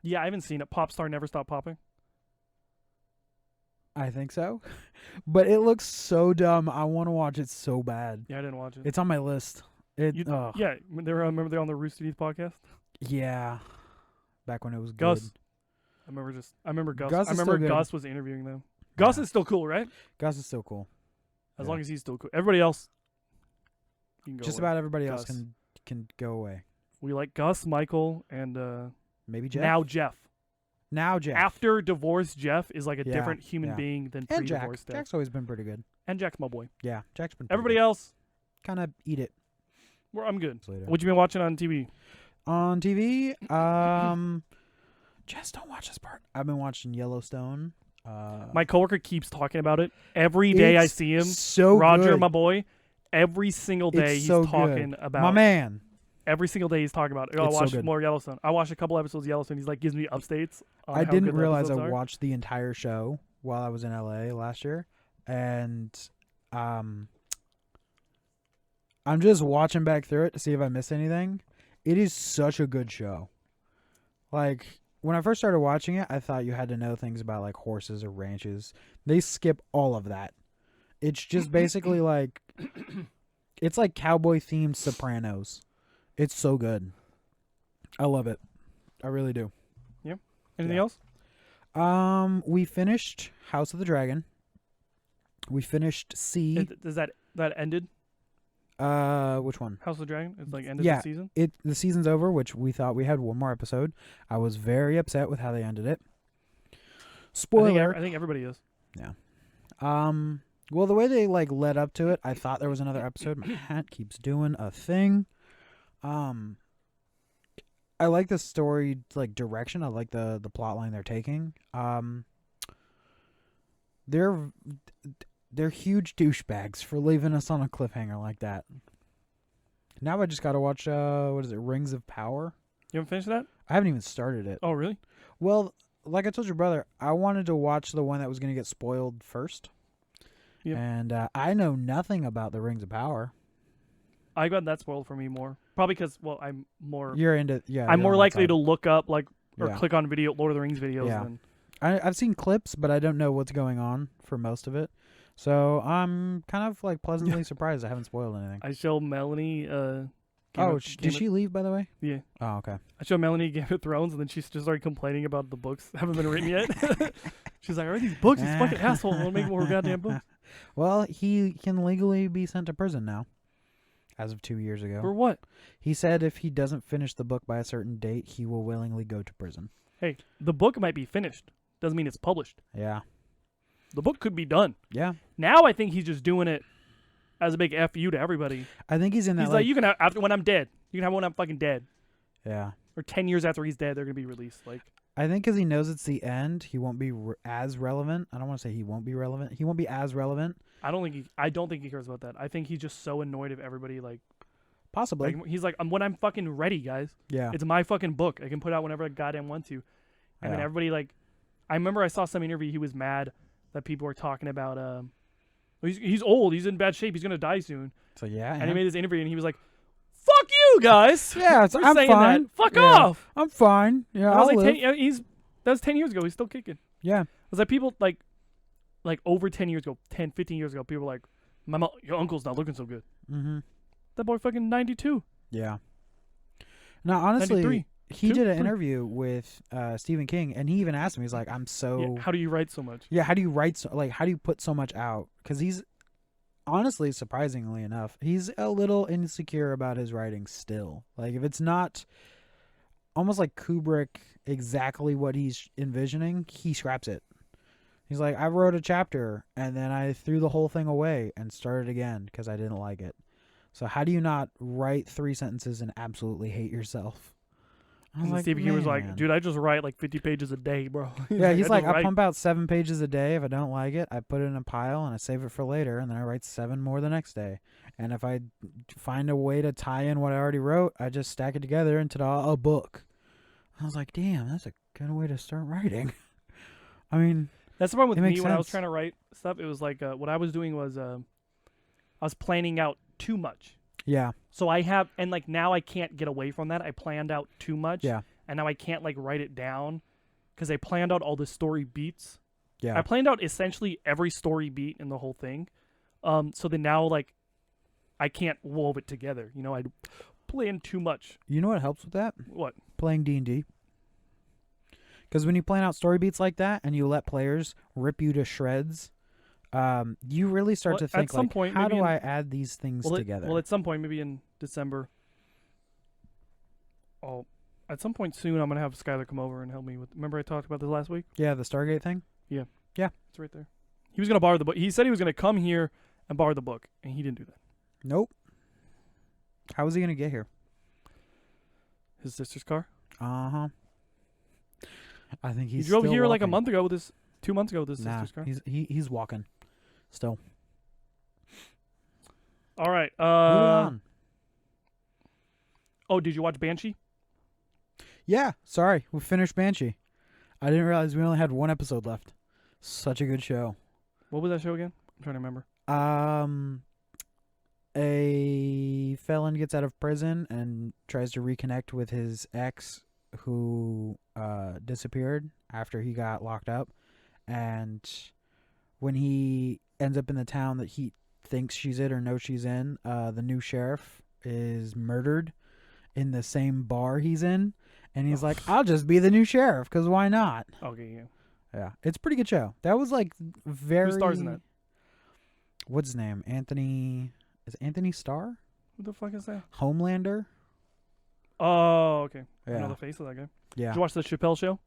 Yeah, I haven't seen it. Pop Star Never Stop Popping. I think so, but it looks so dumb. I want to watch it so bad. Yeah, I didn't watch it. It's on my list. It. You- ugh. Yeah, remember they're on the Rooster Teeth podcast. Yeah. Back when it was Gus. good. I remember Gus. Gus I is remember still good. Gus was interviewing them. Gus Yeah. is still cool, right? Gus is still cool. As Yeah. long as he's still cool. Everybody else, you can go Just away. about everybody else Gus. can go away. We like Gus, Michael, and Maybe Jeff. now Jeff. Now Jeff. After divorce, Jeff is like a Yeah, different human yeah. being than and Jack. pre-divorce Jeff. Jack's always been pretty good. And Jack's my boy. Yeah, Jack's been. Everybody else, kind of eat it I'm good. later. What you been watching on TV? On TV, just don't watch this part. I've been watching Yellowstone. My coworker keeps talking about it every day. I It's see him. so Roger, good. my boy. Every single day It's he's so talking good. about. My man. Every single day he's talking about it. I It's so watched good. more Yellowstone. I watched a couple episodes of Yellowstone. He's like gives me updates. On I how didn't good the realize I episodes are. watched the entire show while I was in LA last year, and I'm just watching back through it to see if I missed anything. It is such a good show. Like when I first started watching it, I thought you had to know things about like horses or ranches. They skip all of that. It's just basically like it's like cowboy themed Sopranos. It's so good. I love it. I really do. Anything Yeah. else? We finished House of the Dragon. We finished C. Does that ended? Which one? House of the Dragon? It's like ended Yeah. the season. The season's over, which we thought we had one more episode. I was very upset with how they ended it. Spoiler. I think everybody is. Well, the way they like led up to it, I thought there was another episode. My hat keeps doing a thing. I like the story like direction. I like the plot line they're taking. They're huge douchebags for leaving us on a cliffhanger like that. Now I just gotta watch what is it, Rings of Power? You haven't finished that? I haven't even started it. Oh, really? Well, like I told your brother, I wanted to watch the one that was gonna get spoiled first. Yep. And I know nothing about the Rings of Power. I got that spoiled for me more. Probably because I'm more. You're into I'm you're more on that likely side. to look up or Yeah. click on Lord of the Rings videos. Yeah. Than, I've seen clips, but I don't know what's going on for most of it. So I'm kind of like pleasantly surprised I haven't spoiled anything. I show Melanie. Did she leave, by the way? Yeah. Oh, okay. I showed Melanie Game of Thrones, and then she just started complaining about the books that haven't been written yet. She's like, "Are these books? These fucking asshole want to make more goddamn books." Well, he can legally be sent to prison now, as of 2 years ago. For what? He said if he doesn't finish the book by a certain date, he will willingly go to prison. Hey, the book might be finished. Doesn't mean it's published. Yeah. The book could be done. Yeah. Now I think he's just doing it as a big F you to everybody. I think he's in that. He's like, you can have after when I'm dead. You can have when I'm fucking dead. Yeah. Or 10 years after he's dead, they're gonna be released. Like, I think because he knows it's the end, he won't be as relevant. I don't want to say he won't be relevant. He won't be as relevant. I don't think he cares about that. I think he's just so annoyed of everybody. Like Possibly. he's like, when I'm fucking ready, guys. Yeah. It's my fucking book. I can put out whenever I goddamn want to. And then Yeah. everybody like, I remember I saw some interview. He was mad that people were talking about. He's old. He's in bad shape. He's gonna die soon. So yeah. And he made this interview, and he was like, "Fuck you guys." Yeah, for I'm saying fine. That. Fuck Yeah. off. I'm fine. Yeah, And I I'll was like, live. that was 10 years ago. He's still kicking. Yeah. It was like people like over 10 years ago, 10, 15 years ago, people were like, Your uncle's not looking so good. Mm-hmm. That boy fucking 92. Yeah. Now, honestly, 93. he Two? did an 3. interview with Stephen King, and he even asked him. He's like, "I'm so Yeah, how do you write so much? yeah. How do you write so like? How do you put so much out? Because he's honestly, surprisingly enough, he's a little insecure about his writing still. Like, if it's not almost like Kubrick, exactly what he's envisioning, he scraps it. He's like, I wrote a chapter and then I threw the whole thing away and started again because I didn't like it. So how do you not write 3 sentences and absolutely hate yourself? I was And like, Stephen King was like, "Man." dude, I just write like 50 pages a day, bro. Yeah, he's like, just I write. pump out 7 pages a day. If I don't like it, I put it in a pile and I save it for later, and then I write 7 more the next day. And if I find a way to tie in what I already wrote, I just stack it together into a book. I was like, damn, that's a good way to start writing. I mean, That's the problem with it me makes when I was sense. trying to write stuff. It was like what I was doing was I was planning out too much. yeah, So I have, and like now I can't get away from that. I planned out too much. yeah, And now I can't like write it down because I planned out all the story beats. yeah. I planned out essentially every story beat in the whole thing. So then now like I can't wove it together. You know, I planned too much. You know what helps with that? What? Playing D&D. Because when you plan out story beats like that and you let players rip you to shreds, you really start Well, to at think, some like, point, how maybe do in- I add these things together? Well, at some point, maybe in December. Oh, at some point soon, I'm gonna have Skylar come over and help me with. Remember I talked about this last week? Yeah, the Stargate thing? It's right there. He was gonna borrow the book. He said he was gonna come here and borrow the book, and he didn't do that. Nope. How is he going to get here? His sister's car. Uh-huh. I think He he's drove still here like a walking. month ago with his 2 months ago with his Nah, sister's car. he's walking still. All right. Moving on. Oh, did you watch Banshee? Yeah, sorry. We finished Banshee. I didn't realize we only had 1 episode left. Such a good show. What was that show again? I'm trying to remember. A felon gets out of prison and tries to reconnect with his ex who disappeared after he got locked up. And when he ends up in the town that he thinks she's in or knows she's in, the new sheriff is murdered in the same bar he's in. And he's like, I'll just be the new sheriff, because why not? Okay, yeah. Yeah, it's a pretty good show. That was like very... Who stars in that? What's his name? Anthony... Is it Anthony Starr? Who the fuck is that? Homelander? Oh, okay. I Yeah. know the face of that guy. Yeah. Did you watch the Chappelle show?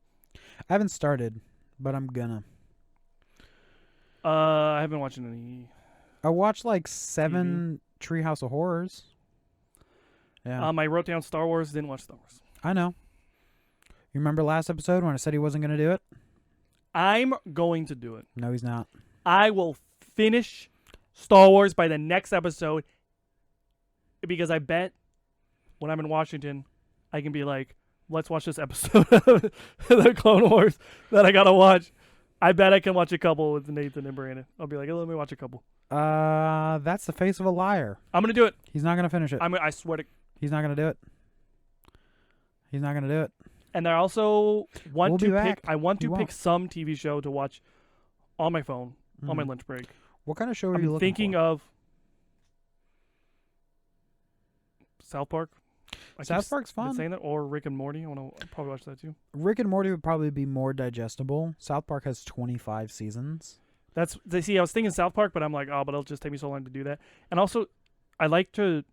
I haven't started, but I'm gonna. I haven't watched any. I watched like 7 Treehouse of Horrors. Yeah. I wrote down Star Wars. Didn't watch Star Wars. I know. You remember last episode when I said he wasn't gonna do it? I'm going to do it. No, he's not. I will finish Star Wars by the next episode because I bet when I'm in Washington, I can be like, let's watch this episode of the Clone Wars that I gotta watch. I bet I can watch a couple with Nathan and Brandon. I'll be like, let me watch a couple. That's the face of a liar. I'm gonna do it. He's not gonna finish it. I swear to. He's not gonna do it. He's not gonna do it. And I also want We'll be to back. pick. I want He to won't. pick some TV show to watch on my phone on my Mhm. lunch break. What kind of show are you I'm looking thinking for? of South Park. I keep South Park's been fun. saying that, or Rick and Morty. I want to probably watch that too. Rick and Morty would probably be more digestible. South Park has 25 seasons. That's they see. I was thinking South Park, but I'm like, oh, but it'll just take me so long to do that. And also, I like It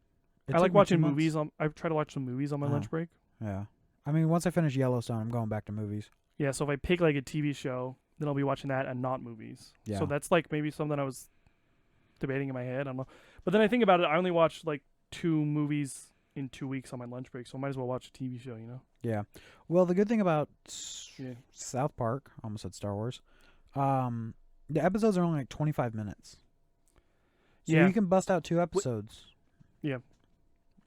I took like me 2 watching months. movies. I try to watch some movies on my lunch Uh-huh. break. Yeah. I mean, once I finish Yellowstone, I'm going back to movies. Yeah, so if I pick like a TV show, then I'll be watching that and not movies. Yeah. So that's like maybe something I was debating in my head. I don't know. But then I think about it. I only watched like 2 movies in 2 weeks on my lunch break, so I might as well watch a TV show. You know. Yeah. Well, the good thing about Yeah. South Park, almost said Star Wars, the episodes are only like 25 minutes. So Yeah. you can bust out 2 episodes.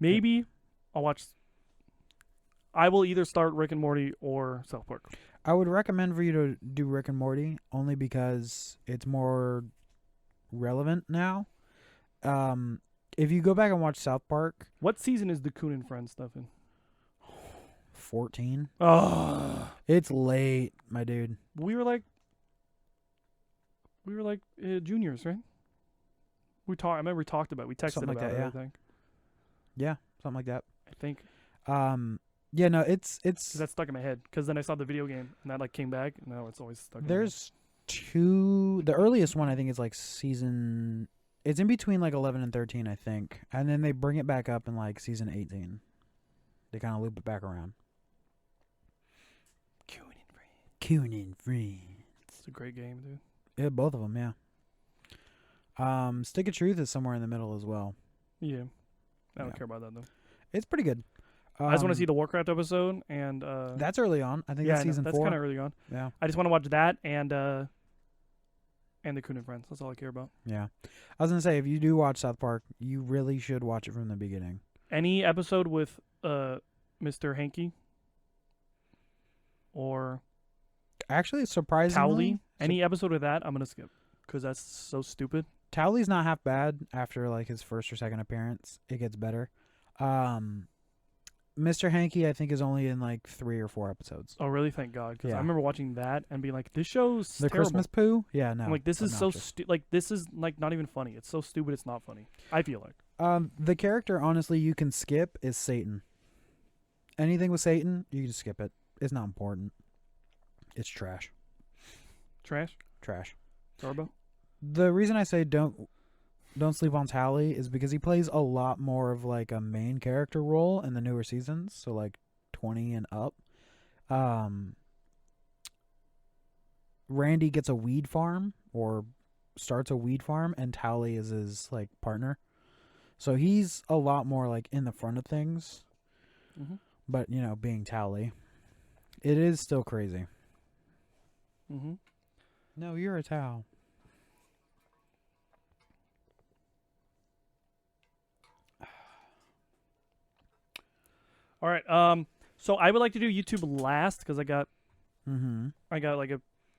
Maybe I'll watch. I will either start Rick and Morty or South Park. I would recommend for you to do Rick and Morty only because it's more relevant now. If you go back and watch South Park, What season is the Coon and Friends stuff in? 14, Oh, it's late, my dude. we were like juniors, right? I remember we talked about it. We texted Something like about that, it, yeah. I think. Yeah, something like that. I think. Yeah, no, it's 'Cause that stuck in my head. Because then I saw the video game, and that, like, came back, and now it's always stuck in my head. there's two. The earliest one I think is like season. It's in between like 11 and 13, I think, and then they bring it back up in like season 18. They kind of loop it back around. Conan Free. It's a great game, dude. Yeah, both of them. Yeah. Stick of Truth is somewhere in the middle as well. Yeah. I don't Yeah. care about that, though. It's pretty good. I just want to see the Warcraft episode, and That's early on. I think yeah, that's I know. season That's 4. kind of early on. Yeah. I just want to watch that and the Coon and Friends. That's all I care about. Yeah. I was gonna say, if you do watch South Park, you really should watch it from the beginning. Any episode with Mr. Hanky or Actually, surprisingly, Towley, any episode with that, I'm gonna skip because that's so stupid. Towley's not half bad after like his first or second appearance. It gets better. Mr. Hanky, I think, is only in like 3 or 4 episodes. Oh, really? Thank God, because Yeah. I remember watching that and being like, "This show's The terrible." Christmas poo? Yeah, no. I'm like, this is so obnoxious. like this is like not even funny. It's so stupid. It's not funny. I feel like. The character, honestly, you can skip is Satan. Anything with Satan, you can just skip it. It's not important. It's trash. Trash. Trash. Garbo. The reason I say don't sleep on Tally is because he plays a lot more of like a main character role in the newer seasons, so like 20 and up. Randy gets a weed farm or starts a weed farm, and Tally is his like partner. So he's a lot more like in the front of things. Mm-hmm. But, you know, being Tally, it is still crazy. Mm-hmm. No, you're a Tao. All right. So I would like to do YouTube last because I got Mm-hmm. like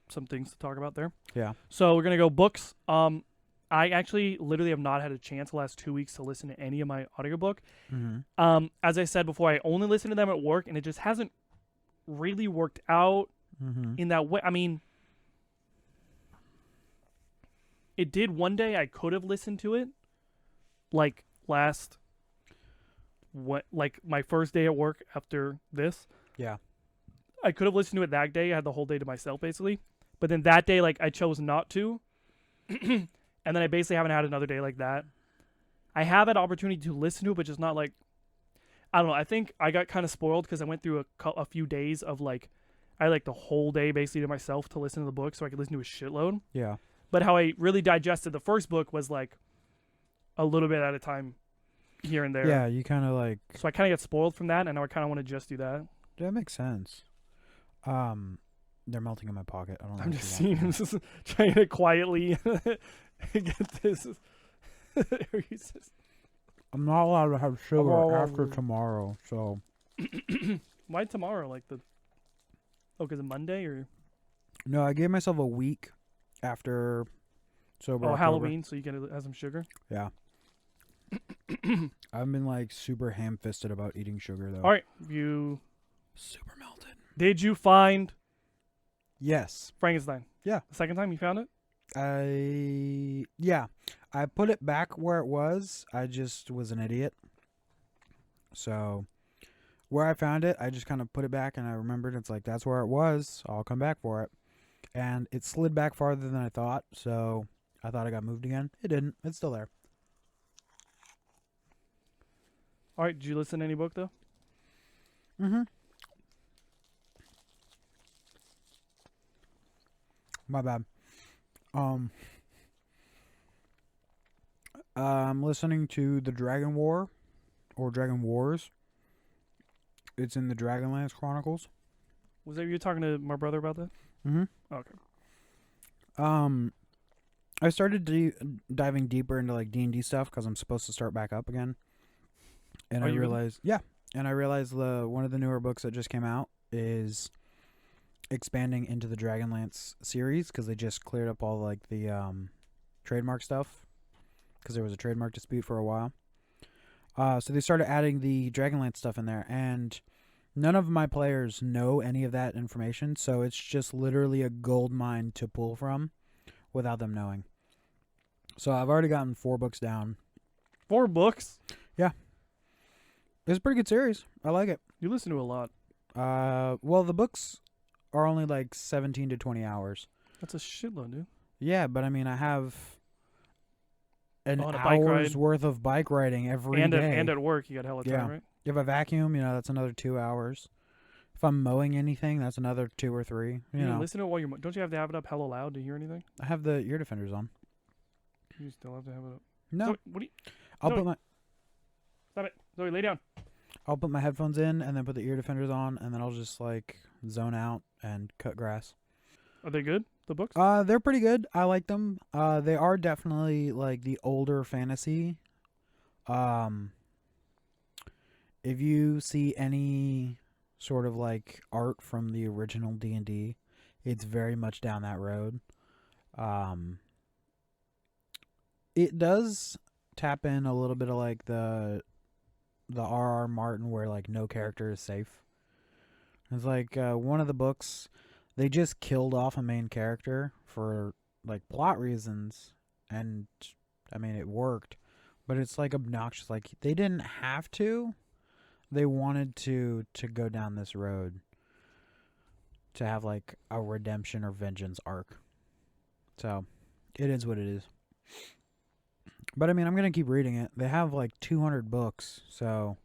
some things to talk about there. Yeah. So we're gonna go books. I actually literally have not had a chance the last 2 weeks to listen to any of my audiobook. Mm-hmm. As I said before, I only listen to them at work, and it just hasn't really worked out Mm-hmm. in that way. I mean, it did one day. I could have listened to it, like like my first day at work after this. Yeah. I could have listened to it that day. I had the whole day to myself, basically. But then that day, like, I chose not to. And then I basically haven't had another day like that. I have had opportunity to listen to it, but just not, like... I don't know. I think I got kind of spoiled because I went through a few days of, like... I had, like, the whole day, basically, to myself to listen to the book so I could listen to a shitload. Yeah. But how I really digested the first book was, like, a little bit at a time here and there. Yeah, you kind of like... So I kind of got spoiled from that, and now I kind of want to just do that. That makes sense. They're melting in my pocket. I don't know. I'm what just you seeing want. him just trying to quietly get this. I'm not allowed to have sugar Oh. after tomorrow, so... Why tomorrow? Like the... Oh, because of Monday or... No, I gave myself a week after sober Oh, October. Halloween, so you can have some sugar? Yeah. I've been like super ham-fisted about eating sugar though. All right, you... Super melted. Did you find Yes. Frankenstein? Yeah. The second time you found it? Yeah. I put it back where it was. I just was an idiot. So where I found it, I just kind of put it back and I remembered it's like that's where it was. I'll come back for it. And it slid back farther than I thought, so I thought it got moved again. It didn't. It's still there. All right, did you listen to any book, though? Mm-hmm. My bad. I'm listening to the Dragon War or Dragon Wars. It's in the Dragonlance Chronicles. Was that you talking to my brother about that? Mm-hmm. Okay. I started diving deeper into like D&D stuff because I'm supposed to start back up again. And Are I you really? realized, yeah, and I realized one of the newer books that just came out is expanding into the Dragonlance series because they just cleared up all like the trademark stuff because there was a trademark dispute for a while. So they started adding the Dragonlance stuff in there, and none of my players know any of that information, so it's just literally a gold mine to pull from without them knowing. So I've already gotten 4 books down. 4 books? It's a pretty good series. I like it. You listen to a lot. Well, the books are only like 17 to 20 hours. That's a shitload, dude. Yeah, but I mean, I have an On a bike hour's ride. worth of bike riding every And day. and at work, you got hella time, Yeah. right? If I vacuum, that's another 2 hours. If I'm mowing anything, that's another 2 or 3. You know, listen to it while you're. Don't you have to have it up hella loud to hear anything? I have the ear defenders on. You still have to have it up. No, Zoe, what do you? I'll Zoe. put my Stop it, Zoe. Lay down. I'll put my headphones in and then put the ear defenders on, and then I'll just like zone out and cut grass. Are they good? The books? They're pretty good. I like them. They are definitely like the older fantasy. If you see any sort of like art from the original D&D, it's very much down that road. It does tap in a little bit of like the R.R. Martin where like no character is safe. It's like one of the books, they just killed off a main character for like plot reasons, and I mean it worked, but it's like obnoxious. Like they didn't have to. They wanted to go down this road to have like a redemption or vengeance arc. So it is what it is. But I mean, I'm going to keep reading it. They have like 200 books, so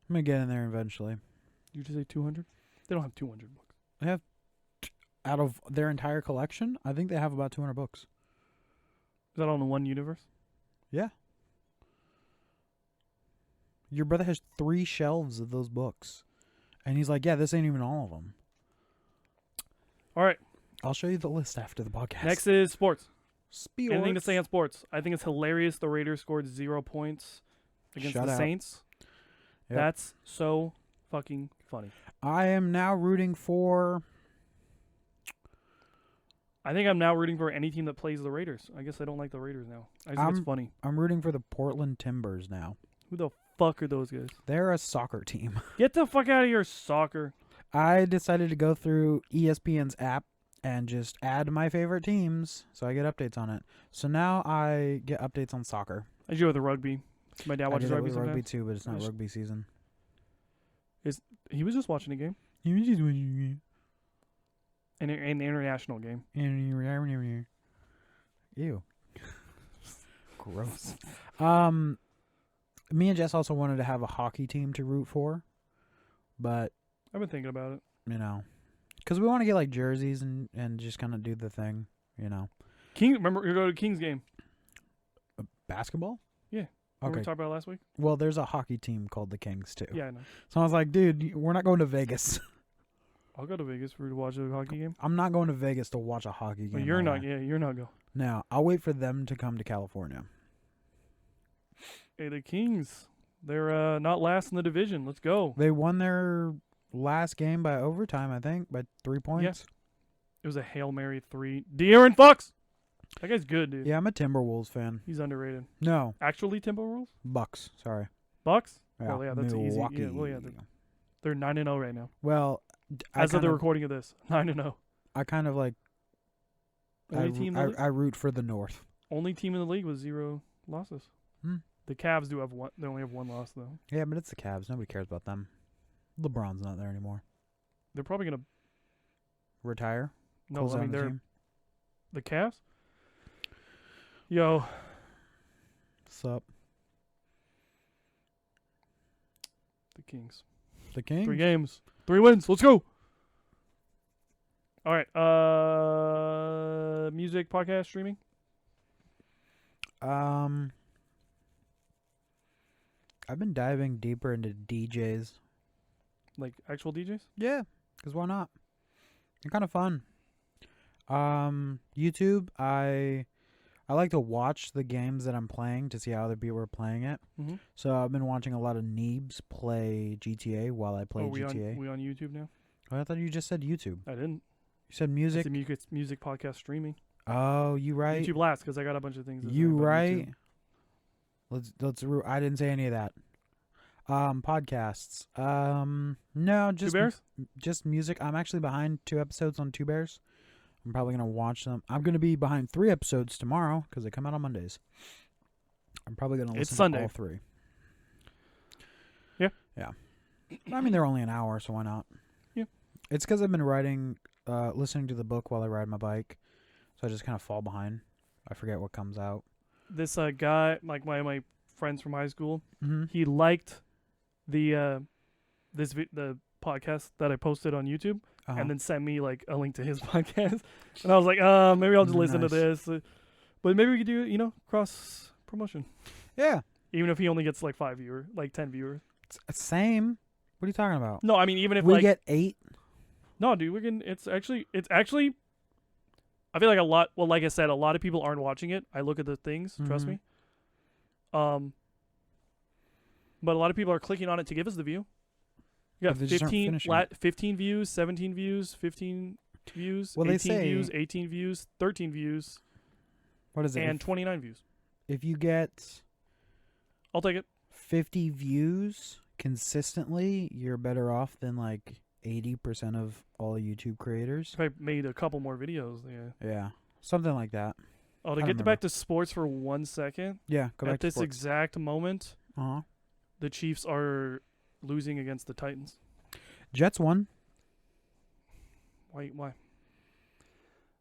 I'm going to get in there eventually. You just say 200? They don't have 200 books. They have, out of their entire collection, I think they have about 200 books. Is that all in one universe? Yeah. Your brother has 3 shelves of those books. And he's like, yeah, this ain't even all of them. All right. I'll show you the list after the podcast. Next is sports. Sports. Anything to say on sports? I think it's hilarious the Raiders scored 0 points against the Shutout. Saints. Yep. That's so fucking funny. I am now rooting for... I think I'm now rooting for any team that plays the Raiders. I guess I don't like the Raiders now. I think it's funny. I'm rooting for the Portland Timbers now. Who the fuck are those guys? They're a soccer team. Get the fuck out of here, soccer. I decided to go through ESPN's app and just add my favorite teams so I get updates on it. So now I get updates on soccer. I do with the rugby. My dad I watches did that rugby with rugby sometimes. too, but it's not Just- rugby season. He was just watching a game. Ew. An international game. Gross. Me and Jess also wanted to have a hockey team to root for, but I've been thinking about it. because we want to get like jerseys and just kind of do the thing, Remember, you go to Kings game. Basketball? Yeah. Remember Okay. we talked about it last week? Well, there's a hockey team called the Kings too. Yeah, I know. So I was like, dude, we're not going to Vegas. I'll go to Vegas for to watch a hockey game. I'm not going to Vegas to watch a hockey game. But you're no not. way. Yeah, you're not go. No, I'll wait for them to come to California. Hey, the Kings. They're not last in the division. Let's go. They won their last game by overtime, I think, by 3 points. It was a Hail Mary 3. De'Aaron Fox. That guy's good, dude. Yeah, I'm a Timberwolves fan. He's underrated. No, Actually, Timberwolves? Bucks. Sorry. Bucks? Yeah, Well, yeah, that's easy. Milwaukee. Yeah, well, yeah, they're 9-0 right now. Well, As of the recording of this, 9-0. I kind of like. Only team in the league? I root for the North. Only team in the league with 0 losses. Hmm. The Cavs do have one. They only have 1 loss though. Yeah, but it's the Cavs. Nobody cares about them. LeBron's not there anymore. They're probably gonna. Retire. No, Close I down mean the they're team. the Cavs. Yo, Sup? the Kings. The Kings. 3 games, 3 wins. Let's go. All right. Music, podcast, streaming. I've been diving deeper into DJs. Like actual DJs. Yeah, because why not? They're kind of fun. YouTube, I like to watch the games that I'm playing to see how other people are playing it. Mm-hmm. So I've been watching a lot of Neebs play GTA while I play Oh, we GTA. on YouTube now? Oh, I thought you just said YouTube. I didn't. You said It's music. the music podcast streaming. Oh, you right. YouTube last because I got a bunch of things. to say You about right. YouTube. I didn't say any of that. Podcasts. No, Two just Bears. just music. I'm actually behind 2 episodes on Two Bears. I'm probably gonna watch them. I'm gonna be behind 3 episodes tomorrow because they come out on Mondays. I'm probably gonna It's listen Sunday. to all 3. Yeah. Yeah. I mean, they're only an hour, so why not? Yeah. It's because I've been listening to the book while I ride my bike, so I just kind of fall behind. I forget what comes out. This guy, like my friends from high school, Mm-hmm. he liked the the podcast that I posted on YouTube, Uh-huh. and then sent me like a link to his podcast, and I was like, maybe I'll just listen to Nice. this, but maybe we could do cross promotion, Yeah. even if he only gets like 5 viewers, like 10 viewers. Same. What are you talking about? No, I mean even if We like get 8. no, dude, we can. It's actually. I feel like a lot. Well, like I said, a lot of people aren't watching it. I look at the things. Trust Mhm. me. But a lot of people are clicking on it to give us the view. You got But they just aren't 15 finishing it. 15 views, 17 views, 15 views, Well, they 18 say- views, 18 views, 13 views, What is it? and 29 views. If you get I'll take it. 50 views consistently, you're better off than like 80% of all YouTube creators. If I made a couple more videos, yeah. Yeah. Something like that. Oh, to I get don't back to sports for 1 second. Yeah, go back At to this sports. exact moment, Uh-huh. the Chiefs are losing against the Titans. Jets won Why?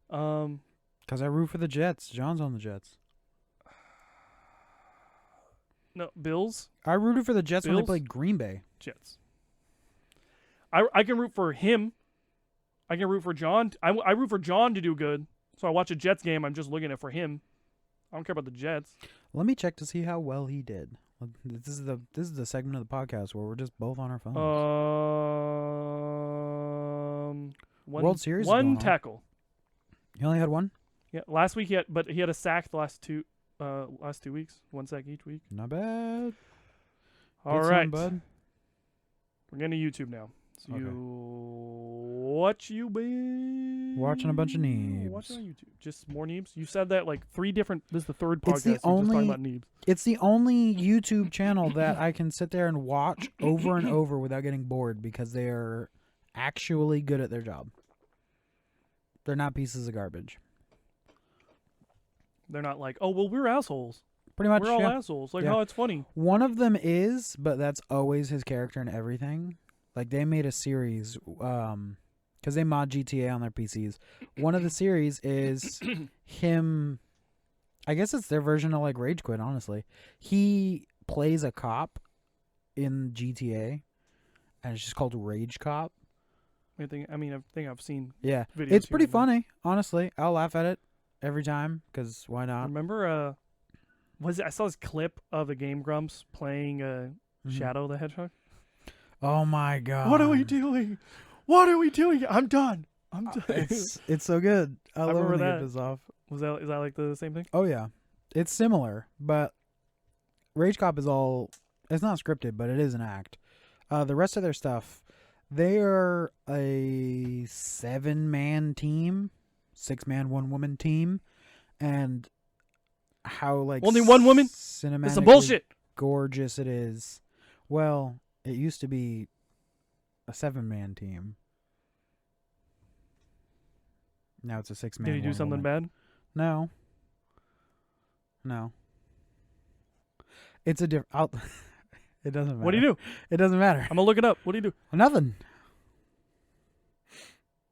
because I root for the Jets. John's on the Jets. No, Bills, I rooted for the Jets when they Bills? played Green Bay. Jets. I can root for him. I can root for John. I root for John to do good. So I watch a Jets game. I'm just looking at for him. I don't care about the Jets. Let me check to see how well he did. This is the segment of the podcast where we're just both on our phones. World Series is going One on. tackle. He only had one? Yeah, last week but he had a sack the last 2 weeks. 1 sack each week. Not bad. All Good right, son, bud. we're getting to YouTube now. So Okay. what you been Watching a bunch of Neebs. Watching on YouTube, just more Neebs. You said that like 3 different. This is the third podcast. It's the you're just talking only- about Neebs. It's the only YouTube channel that I can sit there and watch over and over without getting bored because they are actually good at their job. They're not pieces of garbage. They're not like, oh well, we're assholes. Pretty much, We're all yeah. assholes. Like, Yeah. oh, it's funny. One of them is, but that's always his character and everything. Like, they made a series, because they mod GTA on their PCs. One of the series is him, I guess it's their version of, like, Rage Quit, honestly. He plays a cop in GTA, and it's just called Rage Cop. I think I've seen Yeah. videos. It's here pretty and there. funny, honestly. I'll laugh at it every time, because why not? Remember, I saw this clip of the Game Grumps playing Mhm. Shadow the Hedgehog. Oh, my God. What are we doing? What are we doing? I'm done. I'm done. It's so good. I love remember when they that. get this off. Is that like the same thing? Oh yeah, it's similar, but Rage Cop is it's not scripted, but it is an act. The rest of their stuff, they are a 7-man team, 6-man, 1-woman team, and how like Only one woman? cinematically It's some bullshit. gorgeous it is. Well, it used to be a 7-man team. Now it's a 6-man. Did he do something bad? No. It's a different. It doesn't matter. What do you do? It doesn't matter. I'm gonna look it up. What do you do? Nothing.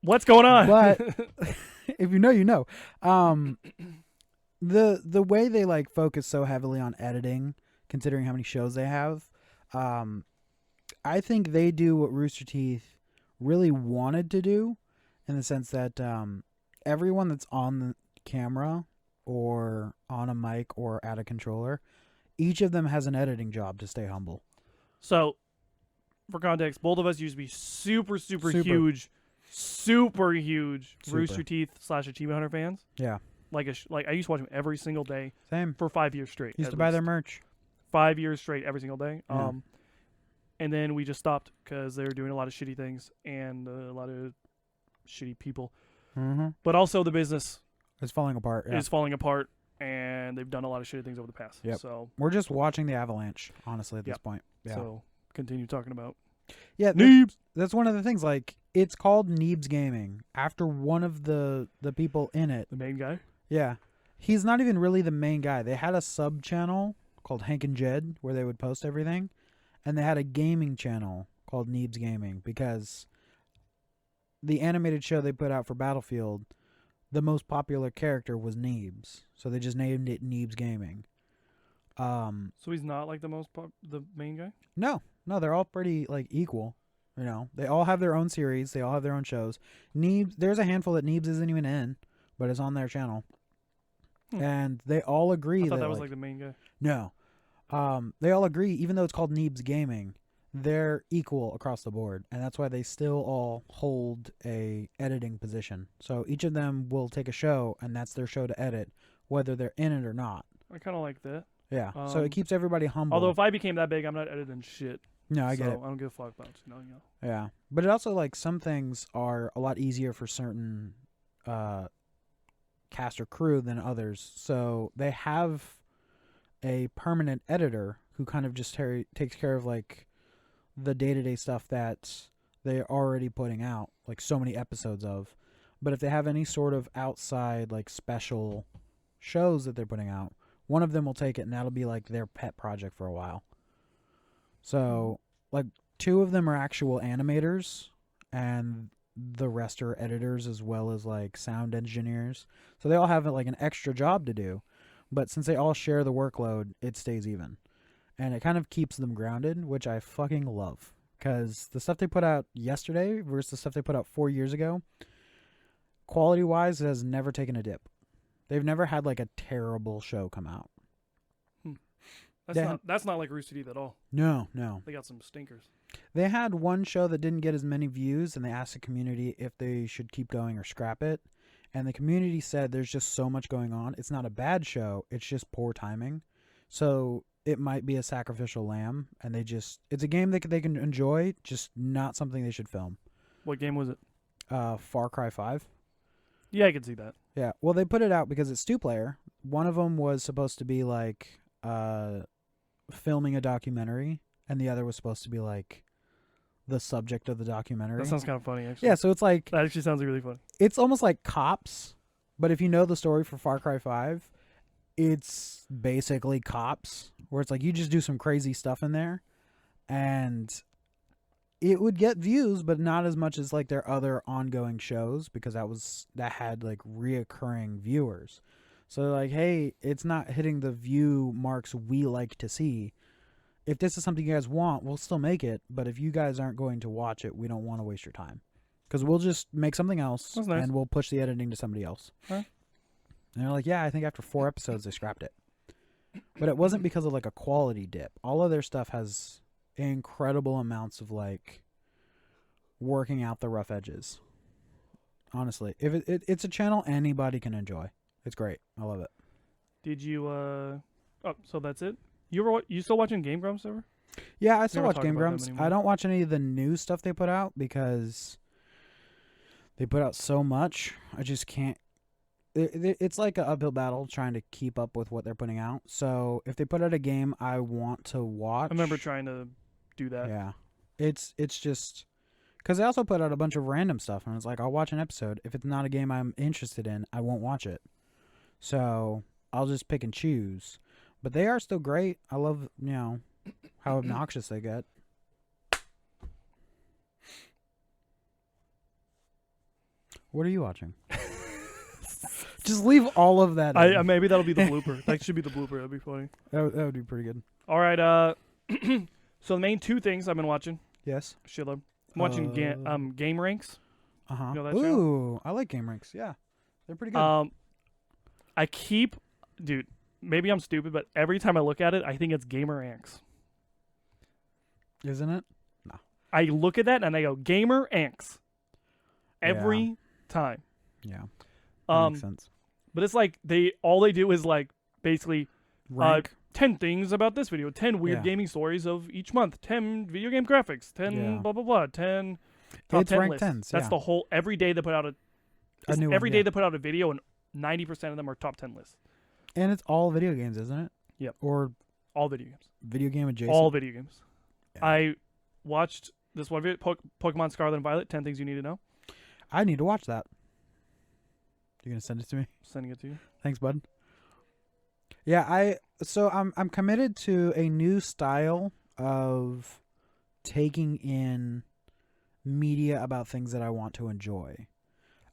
What's going on? But if you know, you know. The way they like focus so heavily on editing, considering how many shows they have, I think they do what Rooster Teeth really wanted to do, in the sense that everyone that's on the camera or on a mic or at a controller, each of them has an editing job to stay humble. So, for context, both of us used to be super Super. huge Super. Rooster Teeth / Achievement Hunter fans. Yeah. Like I used to watch them every single day Same. for 5 years straight. Used at to buy their least. merch. 5 years straight every single day. Yeah. And then we just stopped because they were doing a lot of shitty things and a lot of shitty people. Mm-hmm. But also the business It's falling apart. Yeah. is falling apart, and they've done a lot of shitty things over the past. Yep. So We're just watching the avalanche, honestly, at this Yep. point. Yeah. so continue talking about Yeah, Neebs. that's one of the things. Like, It's called Neebs Gaming after one of the people in it. The main guy. Yeah. He's not even really the main guy. They had a sub channel called Hank and Jed where they would post everything, and they had a gaming channel called Neebs Gaming because the animated show they put out for Battlefield, the most popular character was Neebs, so they just named it Neebs Gaming. So he's not like the main guy. No, they're all pretty like equal. You know, they all have their own series, they all have their own shows. Neebs, there's a handful that Neebs isn't even in, but it's on their channel. And they all agree I thought that was like the main guy. no. They all agree, even though it's called Neebs Gaming, they're equal across the board, and that's why they still all hold a editing position. So each of them will take a show, and that's their show to edit, whether they're in it or not. I kind of like that. Yeah. So it keeps everybody humble. Although if I became that big, I'm not editing shit. no, I get it. I don't give a fuck about you know. Yeah, but it also like some things are a lot easier for certain cast or crew than others. So they have a permanent editor who kind of just takes care of like the day-to-day stuff that they're already putting out, like so many episodes of. But if they have any sort of outside like special shows that they're putting out, one of them will take it, and that'll be like their pet project for a while. So like 2 of them are actual animators, and the rest are editors as well as like sound engineers. So they all have like an extra job to do, but since they all share the workload, it stays even. And it kind of keeps them grounded, which I fucking love. Because the stuff they put out yesterday versus the stuff they put out 4 years ago, quality-wise, it has never taken a dip. They've never had like a terrible show come out. That's not like Rooster Teeth at all. No. They got some stinkers. They had one show that didn't get as many views, and they asked the community if they should keep going or scrap it. And the community said there's just so much going on. It's not a bad show. It's just poor timing. So it might be a sacrificial lamb, and it's a game that they can enjoy, just not something they should film. What game was it? Far Cry 5. Yeah, I can see that. Yeah, well, they put it out because it's 2-player. One of them was supposed to be like filming a documentary, and the other was supposed to be like the subject of the documentary. That sounds kind of funny, actually. Yeah, so it's like That actually sounds really funny. it's almost like Cops, but if you know the story for Far Cry 5, it's basically Cops, where it's like you just do some crazy stuff in there, and it would get views, but not as much as like their other ongoing shows, because that had like reoccurring viewers. So they're like, hey, it's not hitting the view marks we like to see. If this is something you guys want, we'll still make it, but if you guys aren't going to watch it, we don't want to waste your time. Because we'll just make something else, That's nice. and we'll push the editing to somebody else. Huh? And they're like, yeah, I think after 4 episodes, they scrapped it. But it wasn't because of like a quality dip. All of their stuff has incredible amounts of like working out the rough edges. Honestly, if it's a channel anybody can enjoy. It's great. I love it. Did you? Oh, so that's it. You still watching Game Grumps ever? Yeah, I still Never watch talk Game about them Grumps. anymore. I don't watch any of the new stuff they put out because they put out so much. I just can't. It's like an uphill battle trying to keep up with what they're putting out. So if they put out a game I want to watch, I remember trying to do that. Yeah, it's just because they also put out a bunch of random stuff, and it's like I'll watch an episode. If it's not a game I'm interested in, I won't watch it. So I'll just pick and choose. But they are still great. I love how obnoxious they get. What are you watching? Just leave all of that in. Maybe that'll be the blooper. That should be the blooper. That'd be funny. That would be pretty good. All right. So the main 2 things I've been watching. Yes. Shitload. I'm watching Game Ranks. Uh-huh. You know that Ooh, channel? I like Game Ranks. Yeah. They're pretty good. Dude, maybe I'm stupid, but every time I look at it, I think it's Gamer Anks. Isn't it? I look at that and I go, Gamer Anks. Every time. Yeah. That makes sense. But it's like all they do is like basically Rank. 10 things about this video, 10 weird Yeah. gaming stories of each month, 10 video game graphics, 10 Yeah. blah blah blah, 10 top It's 10 ranked lists. 10s, That's yeah. the whole every day they put out A new one, every day yeah. they put out a video and 90% of them are top 10 lists. And it's all video games, isn't it? Yep. Or All video games. video game adjacent. All video games. Yeah. I watched this one video, Pokemon Scarlet and Violet, 10 things you need to know. I need to watch that. You gonna send it to me? Sending it to you. Thanks, bud. Yeah, I'm committed to a new style of taking in media about things that I want to enjoy.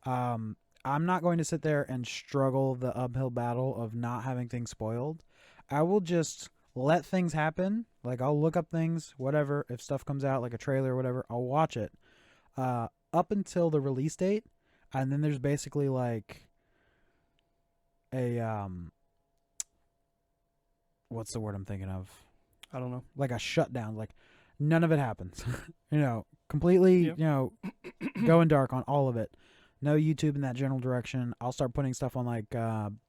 I'm not going to sit there and struggle the uphill battle of not having things spoiled. I will just let things happen. Like, I'll look up things, whatever. If stuff comes out, like a trailer or whatever, I'll watch it up until the release date. And then there's basically like a what's the word I'm thinking of? I don't know. Like a shutdown. Like, none of it happens. Completely, Yep. Going dark on all of it. No YouTube in that general direction. I'll start putting stuff on like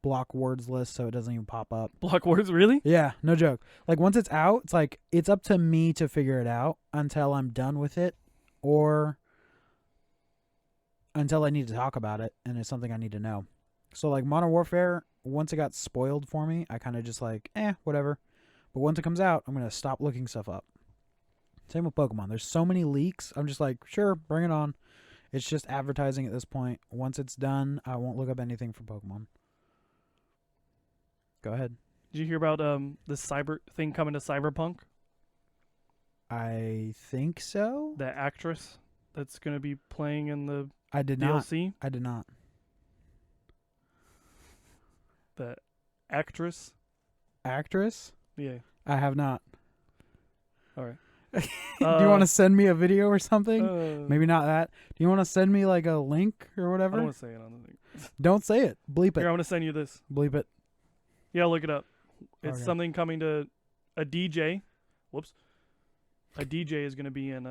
block words list so it doesn't even pop up. Block words, really? Yeah, no joke. Like, once it's out, it's like it's up to me to figure it out until I'm done with it, or until I need to talk about it and it's something I need to know. So like Modern Warfare, once it got spoiled for me, I kind of just like, whatever. But once it comes out, I'm going to stop looking stuff up. Same with Pokemon. There's so many leaks. I'm just like, sure, bring it on. It's just advertising at this point. Once it's done, I won't look up anything for Pokemon. Go ahead. Did you hear about the cyber thing coming to Cyberpunk? I think so. The actress that's going to be playing in the I did not. DLC? I did not. The actress? Actress? Yeah. I have not. All right. Do you want to send me a video or something? Maybe not that. Do you want to send me like a link or I whatever? don't want to say it on the thing. Don't say it. Bleep Here, it. I'm going to send you this. Bleep it. Yeah, look it up. It's Okay. something coming to a DJ. Whoops. A DJ is going to be in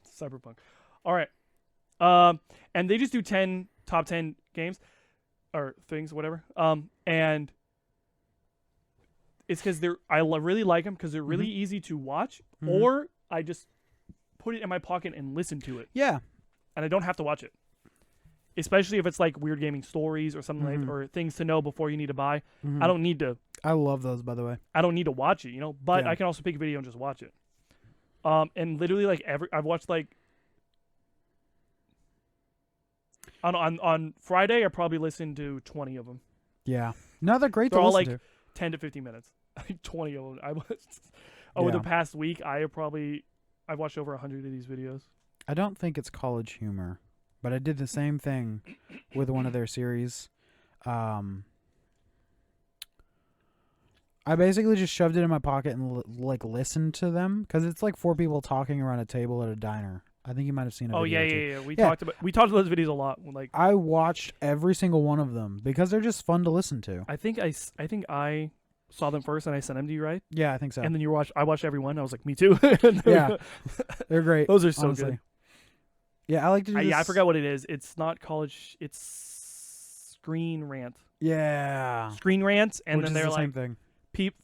Cyberpunk. All right. And they just do top 10 games or things, whatever. And it's because I really like them because they're really easy to watch, Mhm. or I just put it in my pocket and listen to it, Yeah. and I don't have to watch it. Especially if it's like weird gaming stories or something like, or things to know before you need to buy. Mhm. I don't need to. I love those, by the way. I don't need to watch it, But Yeah. I can also pick a video and just watch it. And literally, like I've watched like on Friday, I probably listened to 20 of them, Yeah. No, they're great They're to all, listen like, to. 10 to 15 minutes. 20 of them. I watched over the Yeah. past week. I've watched over 100 of these videos. I don't think it's college humor, but I did the same thing with one of their series. I basically just shoved it in my pocket and listened to them because it's like 4 people talking around a table at a diner. I think you might have seen a Oh video yeah, or two. yeah, yeah. We Yeah. talked about those videos a lot. Like I watched every single one of them because they're just fun to listen to. I think I saw them first and I sent them to you, right? Yeah, I think so. And then I watched every one. I was like, me too. Yeah. They're great. Those are so honestly. good. Yeah, I like to do this. Yeah, I forgot what it is. It's not college. It's Screen Rant. Yeah. Screen Rants, and Which then is they're the like same thing.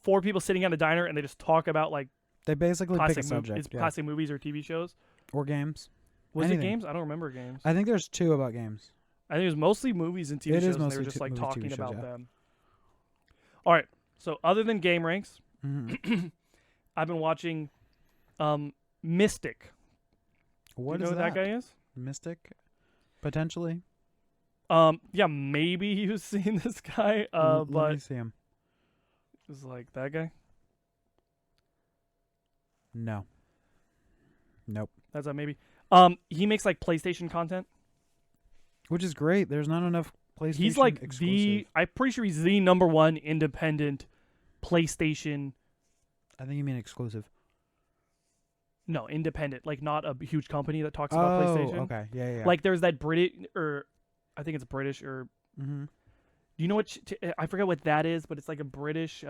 4 people sitting at a diner, and they just talk about like They basically pick a classic subject. It's Yeah. classic movies or TV shows. Or games. Was Anything. it games? I don't remember games. I think there's 2 about games. I think it was mostly movies and TV It shows. is And they mostly were just like movies, TV talking shows, about yeah. them. All right. So other than game ranks, Mm-hmm. I've been watching Mystic. What Do you is know who that guy is? Mystic? Potentially. Yeah, maybe you've seen this guy. Let But me see him. it's like that guy. No. Nope. That's a maybe. He makes like PlayStation content. Which is great. There's not enough PlayStation He's like exclusive. I'm pretty sure he's the #1 independent PlayStation. I think you mean exclusive. No, independent, like not a huge company that talks about PlayStation. Okay. Yeah. Like there's that British, or I think it's British, or Mm-hmm. do you know what? I forget what that is, but it's like a British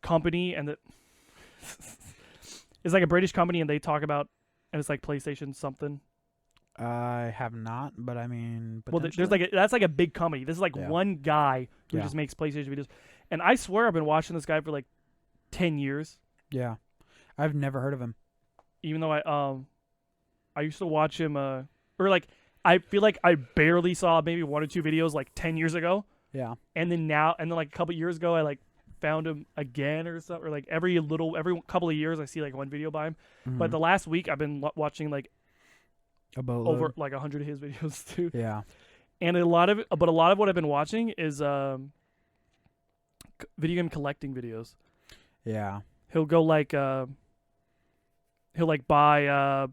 company, and it's like a British company, and they talk about, and it's like PlayStation something. I have not, but I mean, Well, there's like that's like a big company. This is like Yeah. one guy who Yeah. just makes PlayStation videos, and I swear I've been watching this guy for like 10 years. Yeah. I've never heard of him. Even though I used to watch him or like I feel like I barely saw maybe 1 or 2 videos like 10 years ago, Yeah. and then like a couple years ago I like found him again or something, or like every couple of years I see like one video by him. But Mhm. the last week I've been watching like A boatload. over like 100 of his videos too. Yeah. And a lot of what I've been watching is video game collecting videos. Yeah. He'll go like buy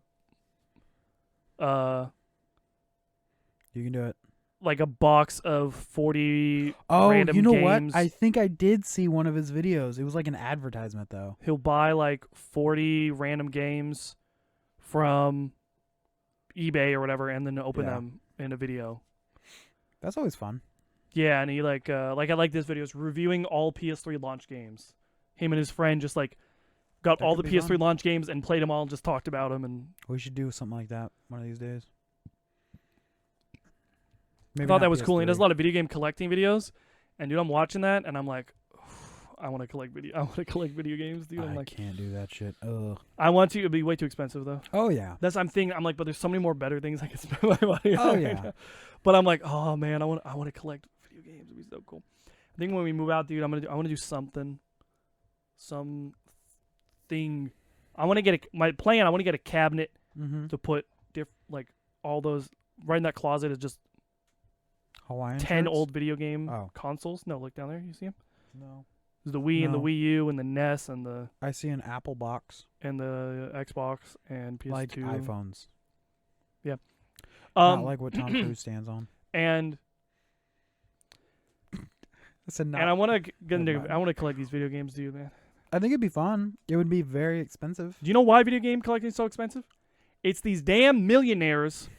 You can do it. like a box of 40 Oh, random you know games. what? I think I did see one of his videos. It was like an advertisement, though. He'll buy like 40 random games from eBay or whatever, and then open Yeah. them in a video. That's always fun. Yeah, and he I like this video. It's reviewing all PS3 launch games. Him and his friend just like got That all could the be PS3 fun. launch games and played them all and just talked about them. And We should do something like that one of these days. I thought not that was cool. He does a PS3. lot of video game collecting videos, and dude, I'm watching that and I'm like, I want to collect video games, dude. I'm I like, can't do that shit. Ugh. I want to. It'd be way too expensive though. Oh yeah. That's I'm thinking. I'm like, but there's so many more better things I can spend my money on. Oh, right yeah. now. But I'm like, oh man, I want to collect video games. It'd be so cool. I think when we move out, dude, I want to do something. I want to get my plan. I want to get a cabinet Mm-hmm. to put like all those right in that closet is just Hawaiian 10 shirts? old video game Oh. consoles. No, look down there. You see them? No. There's the Wii and the No. Wii U and the NES and the I see an Apple box Xbox and PS2. like iPhones. Um, Not like what Tom Cruise stands on. and It's a not. and I want to get Never into. mind. I want to collect these video games, dude, man. I think it'd be fun. It would be very expensive. Do you know why video game collecting is so expensive? It's these damn millionaires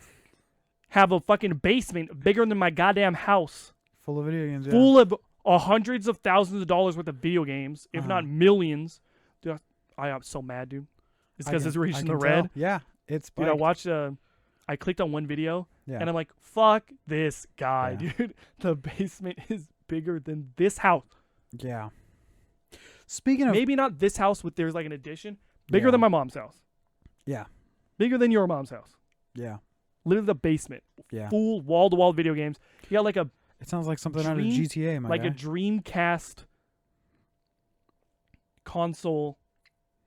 have a fucking basement bigger than my goddamn house, Full of video games. Yeah. full of hundreds of thousands of dollars worth of video games, if not millions. Dude, I am so mad, dude. It's I because can- it's I reaching the can red. tell. Yeah. It's Dude, I spiked. watched. I clicked on one video Yeah. and I'm like, fuck this guy, Yeah. dude. The basement is bigger than this house. Yeah. Speaking of Maybe not this house with there's like an addition. Bigger Yeah. than my mom's house. Yeah. Bigger than your mom's house. Yeah. Literally the basement. Yeah. Full wall to wall video games. You got like a It sounds like something out of Dream- GTA, my like guy. a Dreamcast console.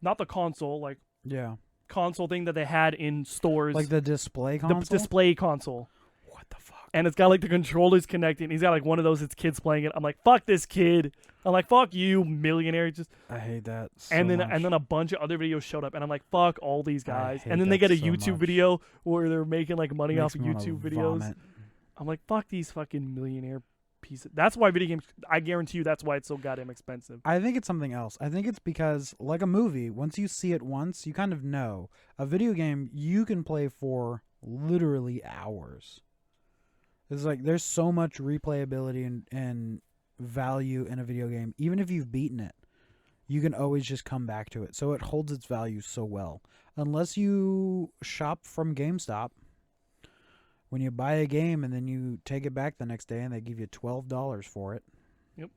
Not the console, like Yeah. console thing that they had in stores. Like the display the console. display console. What the fuck? And it's got like the controllers connected. He's got like one of those. It's kids playing it. I'm like, fuck this kid. I'm like, fuck you, millionaire. Just I hate that. So and then much. a bunch of other videos showed up, and I'm like, fuck all these I guys. hate And then they that get a so YouTube much. video where they're making like money Makes off of me wanna YouTube videos. vomit. I'm like, fuck these fucking millionaire pieces. That's why video games. I guarantee you, that's why it's so goddamn expensive. I think it's something else. I think it's because, like a movie, once you see it once, you kind of know. A video game, you can play for literally hours. It's like there's so much replayability and value in a video game. Even if you've beaten it, you can always just come back to it. So it holds its value so well. Unless you shop from GameStop. When you buy a game and then you take it back the next day and they give you $12 for it. Yep.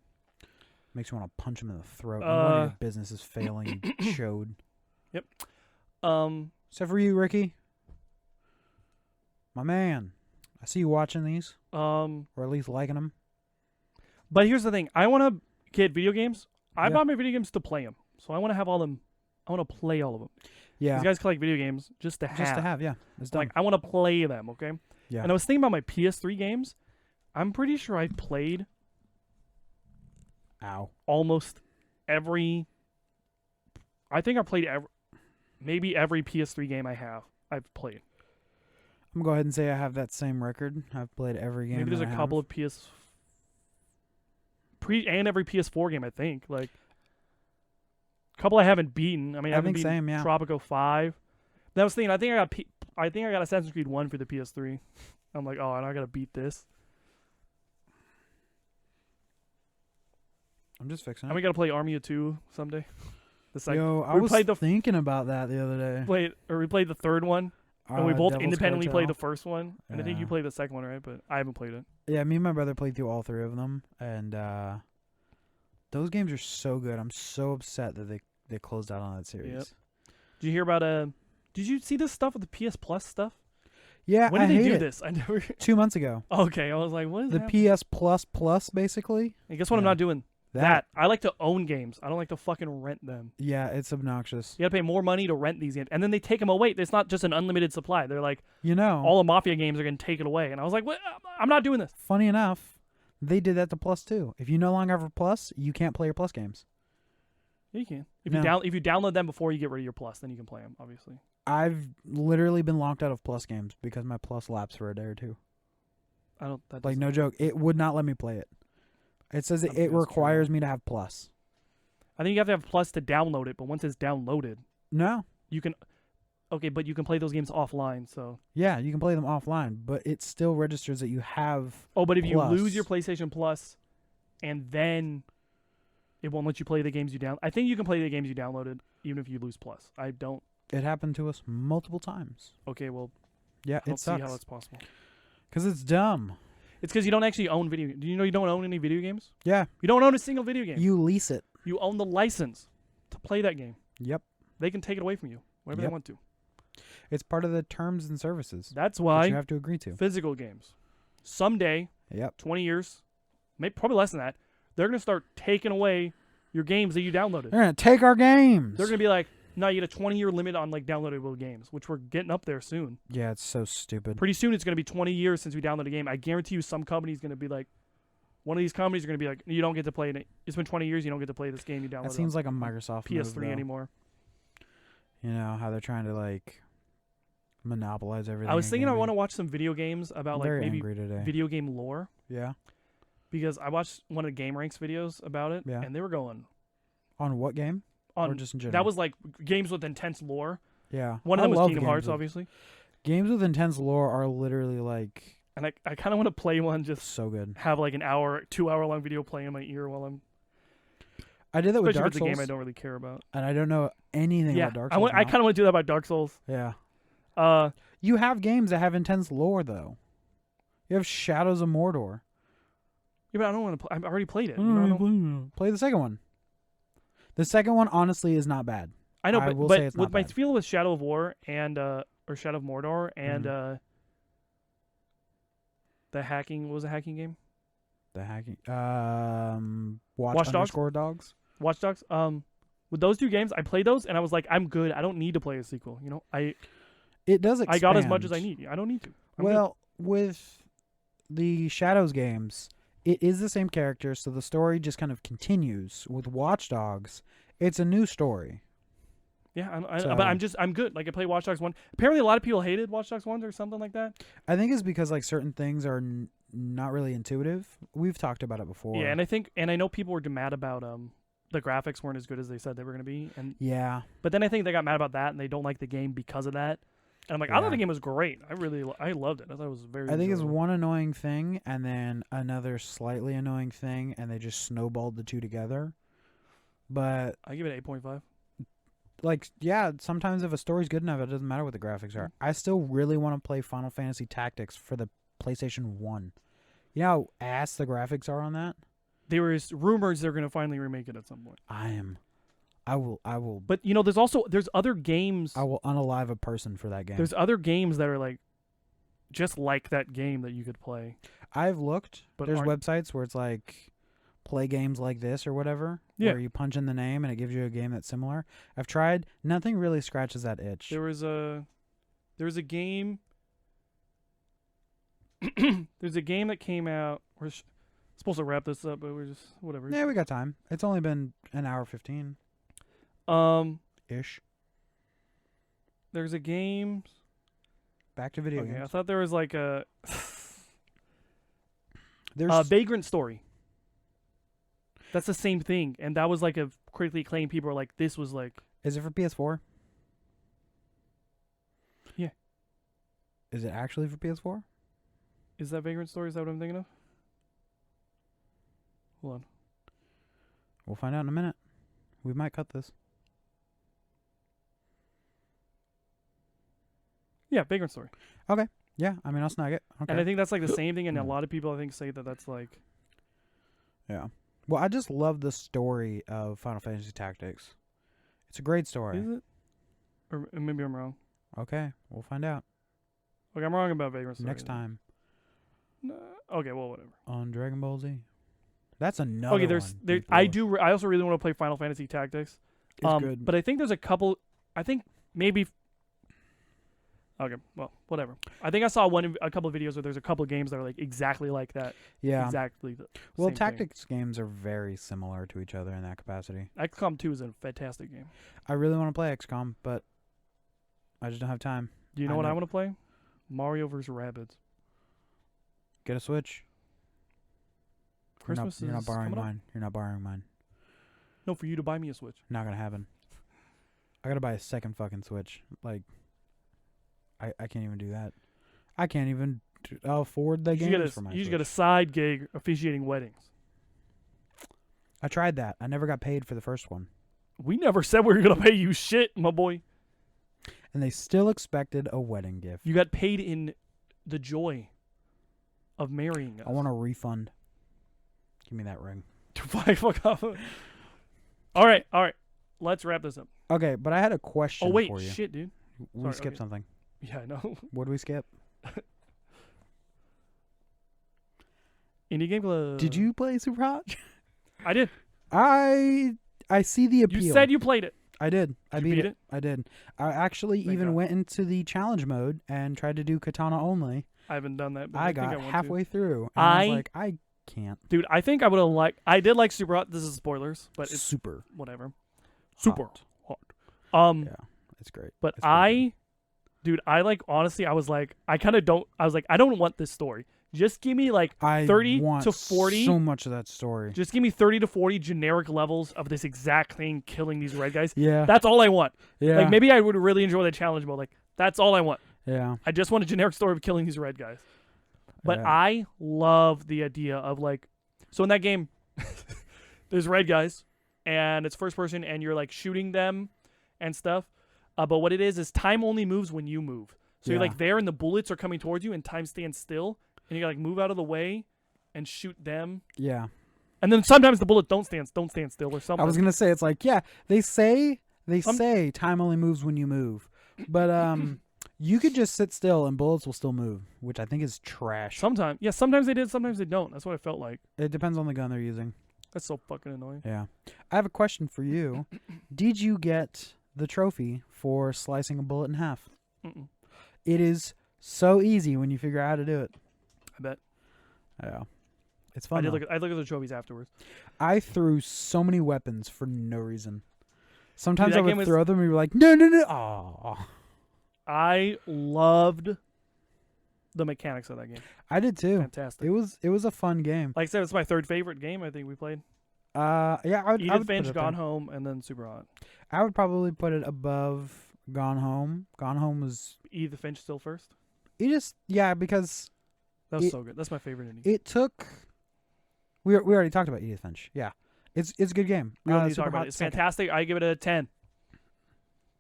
Makes you want to punch him in the throat. No wonder Uh, your business is failing, you showed. Except for you, Ricky. My man. I see you watching these, or at least liking them. But here's the thing. I want to get video games. I Yeah. bought my video games to play them. So I want to have all them. I want to play all of them. Yeah. These guys collect video games just to have. Just to have, yeah. It's done. Like, I want to play them, okay? Yeah. And I was thinking about my PS3 games. I'm pretty sure I played Ow. almost every. I think I played maybe every PS3 game I've played. I'm going to go ahead and say I have that same record. I've played every game. Maybe there's that a I couple have. of and every PS4 game, I think. Like, a couple I haven't beaten. I mean, I haven't think beaten same, yeah. Tropico 5. Then I was thinking, I think I got Assassin's Creed 1 for the PS3. I'm like, oh, and I got to beat this. I'm just fixing And it. we got to play Army of 2 someday. The second. Yo, I we was played the thinking about that the other day. we played the third one, and we both Devil's independently played the Cartel. first one. And I think you Yeah. played the second one, right? But I haven't played it. Yeah, me and my brother played through all three of them, and those games are so good. I'm so upset that they closed out on that series. Yep. Did you hear about Did you see this stuff with the PS Plus stuff? Yeah, When I did they hate do it. this? I never. 2 months ago. Okay, I was like, what is The happening? PS Plus, basically. And guess what I'm Yeah. not doing? That I like to own games. I don't like to fucking rent them. Yeah, it's obnoxious. You gotta pay more money to rent these games, and then they take them away. It's not just an unlimited supply. They're like, You know, all the Mafia games are gonna take it away, and I was like, what? I'm not doing this. funny enough, they did that to Plus too. If you no longer have a Plus, you can't play your Plus games. Yeah, you can. If No. you download them before you get rid of your Plus, then you can play them. Obviously. I've literally been locked out of Plus games because my Plus lapsed for a day or two. I don't. That Like doesn't- no joke, it would not let me play it. It says don't it think that's true. requires me to have Plus. I think you have to have Plus to download it, but once it's downloaded, No. you can. Okay, but you can play those games offline. So. Yeah, you can play them offline, but it still registers that you have. Oh, but if you Plus. lose your PlayStation Plus, and then it won't let you play the games you down. I think you can play the games you downloaded even if you lose Plus. I don't. It happened to us multiple times. Okay, well, Yeah, I don't it see how sucks that's possible. because it's dumb. It's because you don't actually own video. Do you know you don't own any video games? Yeah, You don't own a single video game. you lease it. You own the license to play that game. Yep, They can take it away from you whenever Yep. they want to. it's part of the terms and services That's that why you have to agree to. physical games, someday, Yep. 20 years, maybe probably less than that, they're gonna start taking away your games that you downloaded. They're gonna take our games. They're gonna be like, no, you get a 20-year limit on like downloadable games, which we're getting up there soon. Yeah, it's so stupid. Pretty soon, it's gonna be 20 years since we downloaded a game. I guarantee you, some company's gonna be like, one of these companies are gonna be like, you don't get to play it. It's been 20 years, you don't get to play this game you downloaded. That seems on like a Microsoft PS3 move, though. anymore. You know how they're trying to like monopolize everything. I was thinking I want to watch some video games about like very maybe angry today. video game lore Yeah. because I watched one of the Game Ranks videos about it, Yeah. and they were going On what game? Or on. just in general? That was like games with intense lore. yeah. One of I them was love Kingdom games Hearts, with- obviously, Games with intense lore are literally like and I kind of want to play one, just so good. have like an hour, 2 hour long video playing in my ear while I'm. I did that with Especially if Dark it's a game Souls, I don't really care about. and I don't know anything Yeah, about Dark I Souls. kind of want to do that about Dark Souls. Yeah. Uh, You have games that have intense lore though. You have Shadows of Mordor. yeah, but I don't want to. I've already played it. You know, I don't- Play the second one. The second one honestly is not bad. I know, I will but say it's with not my bad. feel with Shadow of War and or Shadow of Mordor and Mm-hmm. the hacking, what was a hacking game? The hacking. Watch Watch Dogs? underscore dogs. Watch Dogs. With those two games, I played those and I was like, I'm good. I don't need to play a sequel. You know, It does expand. I got as much as I need. I don't need to. I'm good. Well, with the Shadows games, it is the same character, so the story just kind of continues. With Watch Dogs, it's a new story. Yeah, So- but I'm good. Like I played Watch Dogs 1. Apparently, a lot of people hated Watch Dogs 1 or something like that. I think it's because like certain things are not really intuitive. We've talked about it before. Yeah, and I know people were mad about the graphics weren't as good as they said they were going to be, yeah, but then I think they got mad about that and they don't like the game because of that. And I'm like, I Yeah. thought the game was great. I loved it. I thought it was very. I think it's enjoyable. one annoying thing and then another slightly annoying thing, and they just snowballed the two together. But I give it 8.5. like, yeah, sometimes if a story's good enough, it doesn't matter what the graphics are. I still really want to play Final Fantasy Tactics for the PlayStation 1. You know how ass the graphics are on that? There was rumors they're going to finally remake it at some point. I will But you know, there's other games. I will unalive a person for that game. There's other games that are like just like that game that you could play. I've looked. But There's aren't- websites where it's like play games like this or whatever, Yeah. where you punch in the name and it gives you a game that's similar. I've tried. Nothing really scratches that itch. There was a game. There's a game that came out. We're supposed to wrap this up, but we're just whatever. Yeah, we got time. It's only been an hour 15 ish. There's a game. Back to video Okay, I games. thought there was like a There's Vagrant Story. That's the same thing, and that was like a critically acclaimed. People are like, this was like. Is it for PS4? Yeah. Is it actually for PS4? Is that Vagrant Story? Is that what I'm thinking of? Hold on. We'll find out in a minute. We might cut this. Yeah, Vagrant Story. Yeah, I mean, I'll snag it. Okay. And I think that's like the same thing, and a lot of people I think say that that's like. Yeah. Well, I just love the story of Final Fantasy Tactics. It's a great story. Is it? Or maybe I'm wrong. Okay, we'll find out Like I'm wrong about Vagrant Story. next time No. Okay, well, whatever. on Dragon Ball Z. That's another Okay, one. there. I also really want to play Final Fantasy Tactics. It's good. But I think there's a couple. I think maybe. Okay, well, whatever. I think I saw a couple of videos where there's a couple of games that are like exactly like that. Yeah. Exactly. The Well, same tactics games are very similar to each other in that capacity. thing. XCOM 2 is a fantastic game. I really want to play XCOM, but I just don't have time. Do you know what I want to play? Mario vs. Rabbids. Get a Switch. Christmas You're not is borrowing coming up. mine. You're not borrowing mine. No, for you to buy me a Switch. Not gonna happen. I gotta buy a second fucking Switch. Like, I can't even do that. I can't even afford the games for my You just Switch. got a side gig officiating weddings. I tried that. I never got paid for the first one. We never said we were gonna pay you shit, my boy. And they still expected a wedding gift. You got paid in the joy of marrying us. I want a refund. Give me that ring. Fuck off. All right. Let's wrap this up. Okay, but I had a question Oh wait, for you. shit, dude. We Sorry, skipped okay. something. Yeah, I know. What did we skip? Indie Game Club. Did you play Super Hot? I did. I see the appeal. You said you played it. I did. I You beat beat it. I did. I actually Thank even God. went into the challenge mode and tried to do katana only. I haven't done that. But I think got want to. halfway through. And I was like, I can't. Dude, I think I would have liked. I did like Super Hot. This is spoilers, but it's Super. whatever. Super hot. hot. Yeah, it's great. But It's pretty dude, I like honestly. I was like, I kind of don't. I was like, I don't want this story. Just give me like good. I 30 want to 40. so much of that story. Just give me 30 to 40 generic levels of this exact thing killing these red guys. Yeah. That's all I want. Yeah. Like maybe I would really enjoy the challenge mode. Like that's all I want. Yeah. I just want a generic story of killing these red guys. But Yeah. I love the idea of like, so in that game, there's red guys, and it's first person, and you're like shooting them and stuff. But what it is time only moves when you move. So you're Yeah. like there, and the bullets are coming towards you, and time stands still, and you gotta like move out of the way and shoot them. Yeah. And then sometimes the bullets don't stand still or something. I was gonna say it's like, yeah, they say Some- say time only moves when you move, but you could just sit still and bullets will still move, which I think is trash. Sometimes they did, sometimes they don't. That's what I felt like. It depends on the gun they're using. That's so fucking annoying. Yeah. I have a question for you. Did you get the trophy for slicing a bullet in half? Mm-mm. It is so easy when you figure out how to do it. I bet. Yeah. It's fun. I though. look at the trophies afterwards. I threw so many weapons for no reason. Sometimes that I would game was- throw them and you're like, no. Aw. I loved the mechanics of that game. I did too. Fantastic. It was a fun game. Like I said, it's my third favorite game I think we played. Yeah, I would Edith put Finch, it up Gone there. Home, and then Super Hot. I would probably put it above Gone Home. Gone Home was Edith Finch still first. because That was It- so good. That's my favorite indie. it took. We already talked about Edith Finch. Yeah, it's a good game. We don't need to Super talk about Hot it. It's second. fantastic. I give it a 10.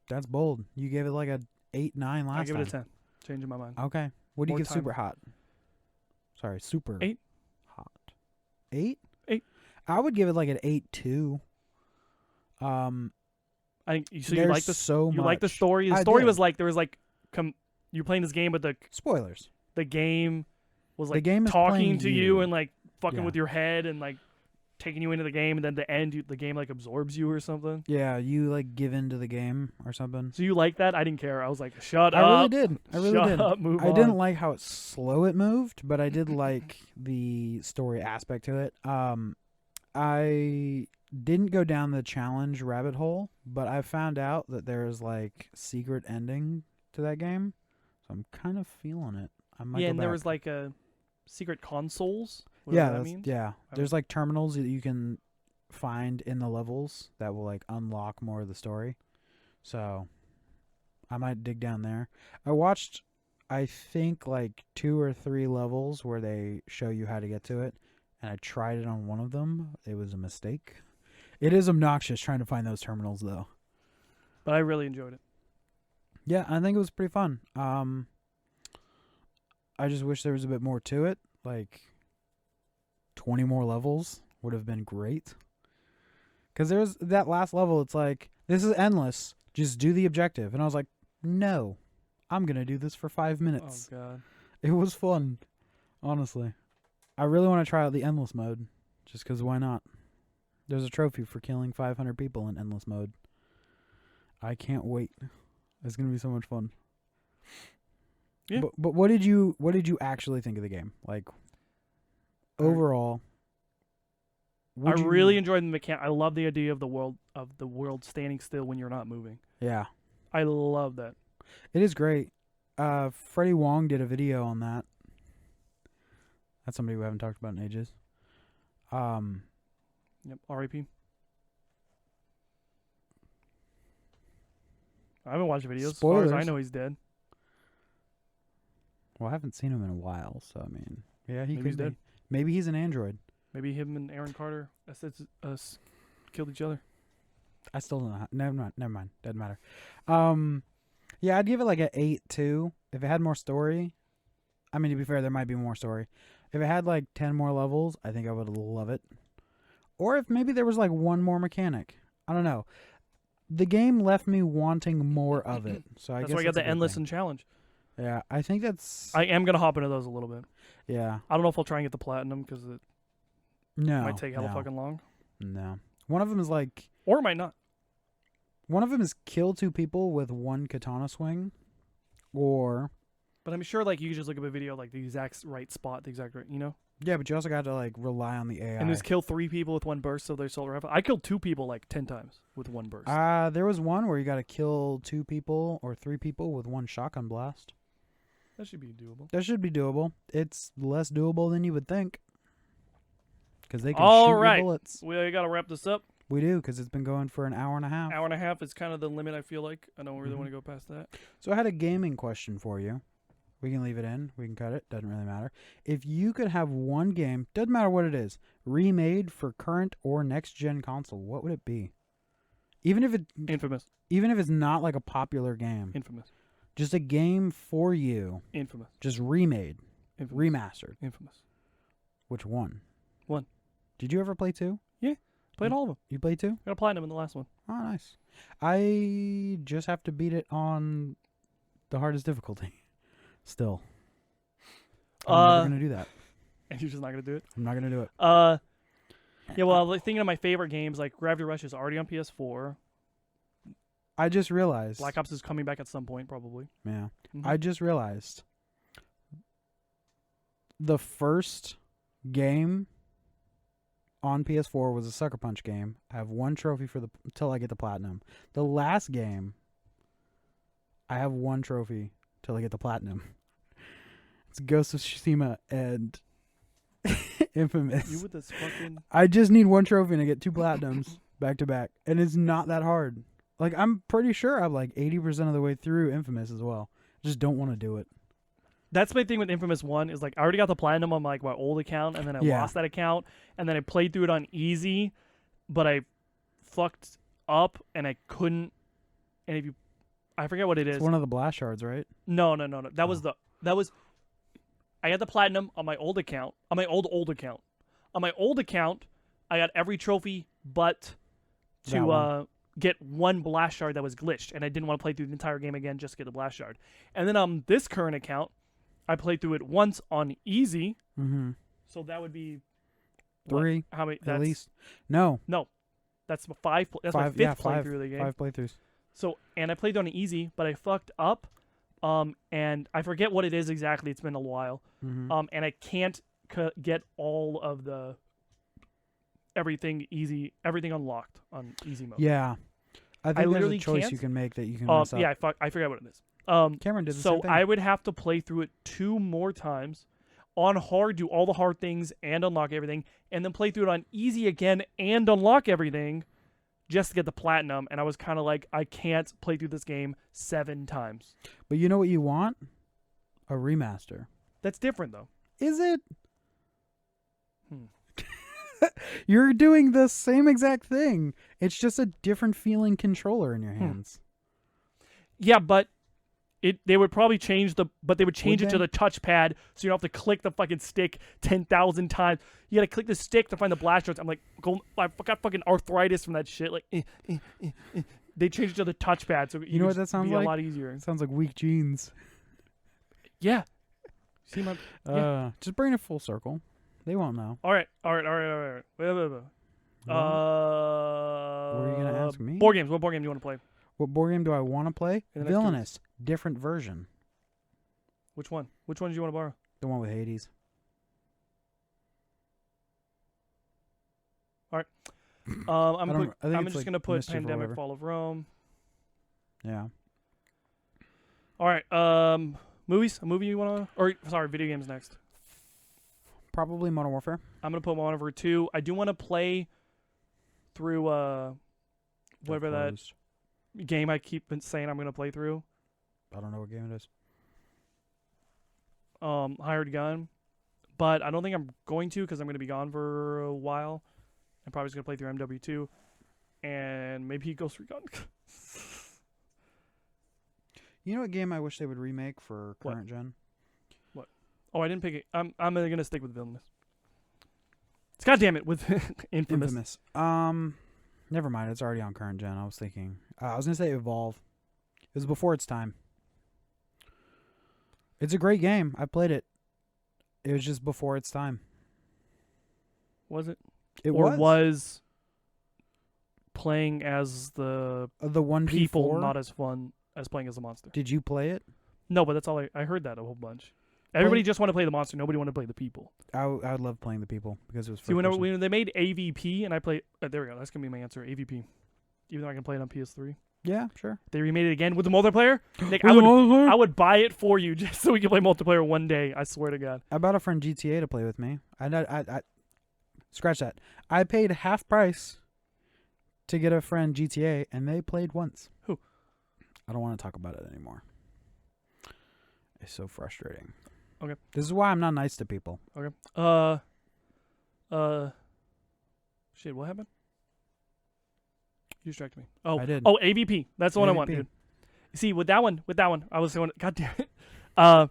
That's bold. You gave it like a 8, 9 last I give time. it a 10. Changing my mind. Okay. What do you More give time. Super Hot? Sorry, Super 8. Hot. 8? 8. I would give it like an 8 too. I think so. You There's like the so you like the much. story. The I story did. was like there was like you're playing this game, but Spoilers. the game was The like game is talking playing to you you. and like fucking Yeah. with your head and like taking you into the game, and then the end, the game like absorbs you or something. Yeah, you like give in to the game or something. So you like that? I didn't care. I was like, shut I really up. did. I really Shut did. up. Move I on. didn't like how slow it moved, but I did like the story aspect to it. I didn't go down the challenge rabbit hole, but I found out that there's like secret ending to that game, so I'm kind of feeling it. I might Yeah, go and there back. was like a secret consoles. yeah, Whatever that that's, means. yeah. There's like terminals that you can find in the levels that will like unlock more of the story. So I might dig down there. I watched, I think like 2 or 3 levels where they show you how to get to it, and I tried it on one of them. It was a mistake. It is obnoxious trying to find those terminals though. But I really enjoyed it. Yeah, I think it was pretty fun. I just wish there was a bit more to it. Like 20 more levels would have been great. Because there's that last level, it's like, this is endless. Just do the objective. And I was like, no, I'm going to do this for 5 minutes. Oh god. It was fun, honestly. I really want to try out the endless mode Just because why not? There's a trophy for killing 500 people in endless mode. I can't wait. It's gonna be so much fun. Yeah. But what did you actually think of the game? Like overall, I really enjoyed the mechanic. I love the idea of the world standing still when you're not moving. Yeah, I love that. it is great. Freddie Wong did a video on that. That's somebody we haven't talked about in ages. Yep. R.I.P. I haven't watched videos. As far as I Spoilers. know, he's dead. Well, I haven't seen him in a while, so I mean, yeah, he Maybe could he's be. dead. Maybe he's an android. Maybe him and Aaron Carter killed each other. I still don't know. Never mind. Doesn't matter. Yeah, I'd give it like an 8 too. If it had more story, I mean, to be fair, there might be more story. If it had like 10 more levels, I think I would love it. Or if maybe there was like one more mechanic. I don't know. The game left me wanting more of it. So I That's guess why I got that's a the good endless thing. and challenge. Yeah, I think that's. I am gonna hop into those a little bit. Yeah. I don't know if I'll try and get the platinum because it No. might take hella no, fucking long, No. One of them is like. or it might not. One of them is kill 2 people with 1 katana swing, or But I'm sure like you can just look up a video like the exact right spot, the exact right, yeah, but you also got to like rely on the AI. and just kill 3 people with 1 burst of their solar rifle. I killed 2 people like 10 times with 1 burst. There was one where you got to kill 2 people or 3 people with 1 shotgun blast. That should be doable. That should be doable. It's less doable than you would think, because they can All shoot right. your bullets. We gotta wrap this up. We do, because it's been going for an hour and a half. Hour and a half is kind of the limit. I feel like I don't really Mhm. want to go past that. So I had a gaming question for you. We can leave it in. We can cut it. Doesn't really matter. If you could have one game, doesn't matter what it is, remade for current or next gen console, what would it be? Even if Infamous. it's not like a popular game, Infamous. just a game for you, Infamous. just remade, Infamous. remastered. Infamous. Which one? 1. Did you ever play 2? Played all of them. You played 2? Got a platinum in the last one. Oh, nice. I just have to beat it on the hardest difficulty. Still. I'm never gonna do that. And you're just not gonna do it. I'm not gonna do it. Yeah. Well, like, thinking of my favorite games, like Gravity Rush is already on PS4. I just realized. Black Ops is coming back at some point, probably. Yeah. Mhm. I just realized the first game on PS4 was a Sucker Punch game. I have 1 trophy for till I get the platinum. The last game, I have 1 trophy till I get the platinum. It's Ghost of Tsushima and Infamous. You with this fucking. I just need 1 trophy and I get 2 platinums back to back, and it's not that hard. Like, I'm pretty sure I'm like 80% of the way through Infamous as well. Just don't want to do it. That's my thing with Infamous 1 is like I already got the platinum on like my old account, and then I Yeah. lost that account, and then I played through it on easy, but I fucked up and I couldn't. And if you, I forget what it is. It's one of the blast shards, right? No. That was I had the platinum on my old account. On my old account. On my old account, I got every trophy but That to one. get 1 blast shard that was glitched, and I didn't want to play through the entire game again just to get the blast shard. And then on this current account, I played through it once on easy, Mm-hmm. so that would be what? 3 How many? at That's, least. No. That's 5. That's 5, my yeah, 5th 5, playthrough of the game. 5 playthroughs. So, and I played on easy, but I fucked up. And I forget what it is exactly. It's been a while. Mm-hmm. And I can't get all of the everything unlocked on easy mode. Yeah. I think there's a literally choice can't. you can make that you can mess up. Yeah, I forget what it is. Cameron did the So same thing. I would have to play through it 2 more times on hard, do all the hard things and unlock everything, and then play through it on easy again and unlock everything just to get the platinum. And I was kind of like, I can't play through this game 7 times. But you know what you want? A remaster. That's different though. Is it? Hmm. You're doing the same exact thing. It's just a different feeling controller in your hands. Yeah, but they would probably change it to they? the touchpad, so you don't have to click the fucking stick 10,000 times. You gotta click the stick to find the blast shards. I'm like, I got fucking arthritis from that shit. Like, they changed it to the touchpad, so You know what that sounds be like? a lot easier. It sounds like weak jeans. Yeah. See my Just bring it full circle. They won't know. All right. Wait. What were you gonna ask me? Board games. What board game do you want to play? What board game do I want to play? In the next 2 weeks. Villainous. Different version. Which one? Which one do you want to borrow? The one with Hades. I'm I think it's just like gonna put Mischief or Pandemic: whatever. Fall of Rome. Yeah. All right. Movies. A movie you want to? Or sorry, video games next. Probably Modern Warfare. I'm gonna put Modern Warfare 2. I do want to play through whatever that Closed. game I keep saying I'm gonna play through. I don't know what game it is. Hired Gun, but I don't think I'm going to because I'm gonna be gone for a while. I'm probably just gonna play through MW2, and maybe Ghost Recon. You know what game I wish they would remake for What? current gen? Oh, I didn't pick it. I'm gonna stick with Villainous. It's goddamn it with Infamous. Never mind. It's already on current gen. I was thinking. I was gonna say Evolve. It was before its time. It's a great game. I played it. It was just before its time. Was it? It or was. was playing as the The 1v4? people not as fun as playing as a monster. Did you play it? No, but that's all I heard that a whole bunch. Everybody just wanted to play the monster. Nobody wanted to play the people. I would love playing the people because it was. See, when they made AVP and I played, there we go. That's gonna be my answer. AVP, even though I can play it on PS3. Yeah, sure. They remade it again with the multiplayer. Nick, I would buy it for you just so we can play multiplayer one day. I swear to God. I bought a friend GTA to play with me. I scratch that. I paid half price to get a friend GTA, and they played once. Who? I don't want to talk about it anymore. It's so frustrating. Okay. This is why I'm not nice to people. Okay. Shit. What happened? You distracted me. Oh, I did. Oh, AVP. That's the one I want, AVP. dude. See, with that one, I was going. God damn it.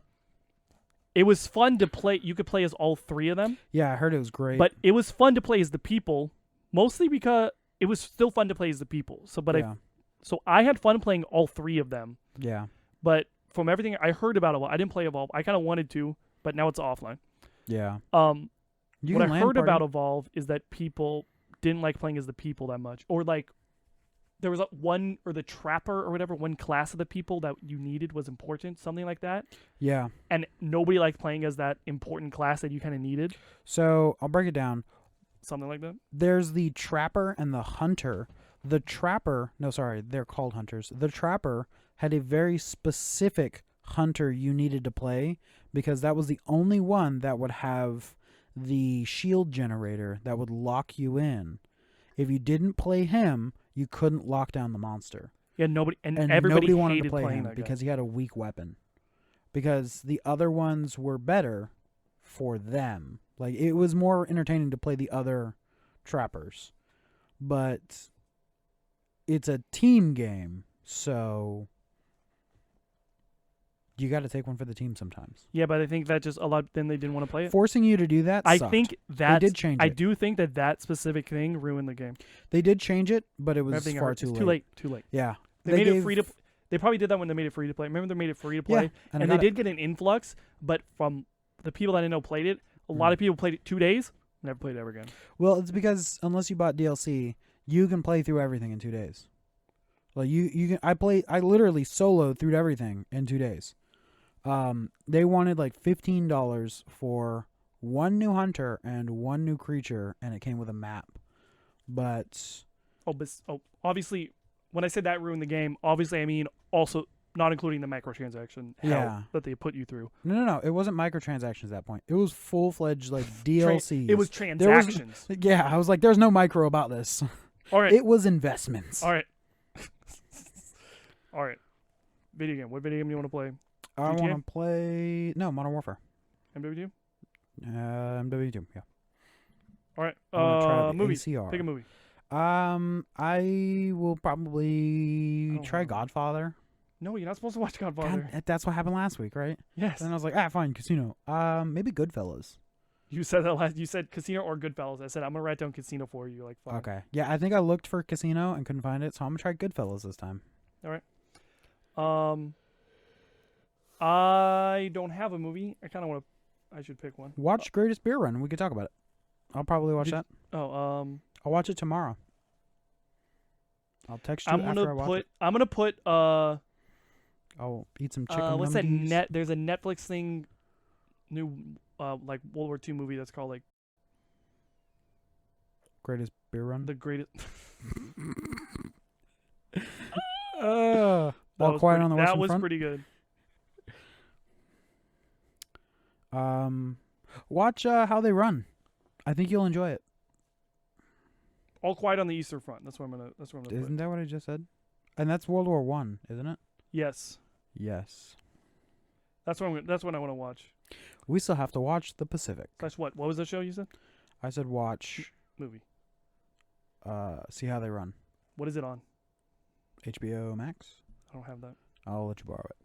It was fun to play. You could play as all three of them. Yeah, I heard it was great. But it was fun to play as the people, mostly because it was still fun to play as the people. So, yeah. I had fun playing all three of them. Yeah. But from everything I heard about Evolve, I didn't play Evolve. I kind of wanted to, but now it's offline. Yeah. What I heard about Evolve is that people didn't like playing as the people that much, or like there was one or the trapper or whatever, one class of the people that you needed was important, something like that. Yeah. And nobody liked playing as that important class that you kind of needed. So I'll break it down. Something like that. There's the trapper and the hunter. The trapper, no, sorry, they're called hunters. The trapper had a very specific hunter you needed to play because that was the only one that would have the shield generator that would lock you in. If you didn't play him, you couldn't lock down the monster. Yeah, nobody and everybody everybody wanted hated to play playing him that guy. because he had a weak weapon. Because the other ones were better for them. Like, it was more entertaining to play the other trappers. But it's a team game, so you got to take one for the team sometimes. Yeah, but I think that just a lot. Then they didn't want to play it. Forcing you to do that I sucked. think that They did change I it. do think that specific thing ruined the game. They did change it, but it was Everything I far heard. too It's late. Too late. Yeah. They made it free to. They probably did that when they made it free to play. Remember they made it free to play, Yeah, and I and they got did get an influx. But from the people that I know played it, a lot of people played it 2 days, never played it ever again. Well, it's because unless you bought DLC, you can play through everything in 2 days. Like you can. I literally soloed through everything in 2 days. They wanted like $15 for one new hunter and one new creature, and it came with a map. But Obviously, when I said that ruined the game, obviously I mean also not including the microtransaction hell Yeah. that they put you through. no, it wasn't microtransactions at that point. It was full-fledged like DLCs. It was transactions. Yeah, I was like, there's no micro about this. All right. It was investments. All right. All right. Video game. What video game do you want to play? I GTA? want to play Modern Warfare. MW2? MW2, yeah. All right. I wanna try the Movies. ACR. Pick a movie. I will probably Oh, try wow. Godfather. No, you're not supposed to watch Godfather. God, that's what happened last week, right? Yes. And I was like, fine, Casino. Maybe Goodfellas. You said that last. You said Casino or Goodfellas. I said I'm gonna write down Casino for you. Like, fine. Okay. Yeah, I think I looked for Casino and couldn't find it, so I'm gonna try Goodfellas this time. I don't have a movie. I kind of want to I should pick one. Watch Greatest Beer Run and we could talk about it. I'll probably watch that. Oh, I'll watch it tomorrow. I'll text you after I watch it. I'm gonna put I'll eat some chicken. what's that nuggies. There's a Netflix thing, new like World War II movie that's called like Greatest Beer Run. the greatest. All Quiet on the Western That was Front. pretty good. Watch How They Run. I think you'll enjoy it. All Quiet on the Eastern Front. That's what I'm gonna. Isn't put. that what I just said? And that's World War One, isn't it? Yes. Yes. That's what That's what I want to watch. We still have to watch The Pacific. That's what. What was the show you said? I said watch. Movie. See How They Run. What is it on? HBO Max. I don't have that. I'll let you borrow it.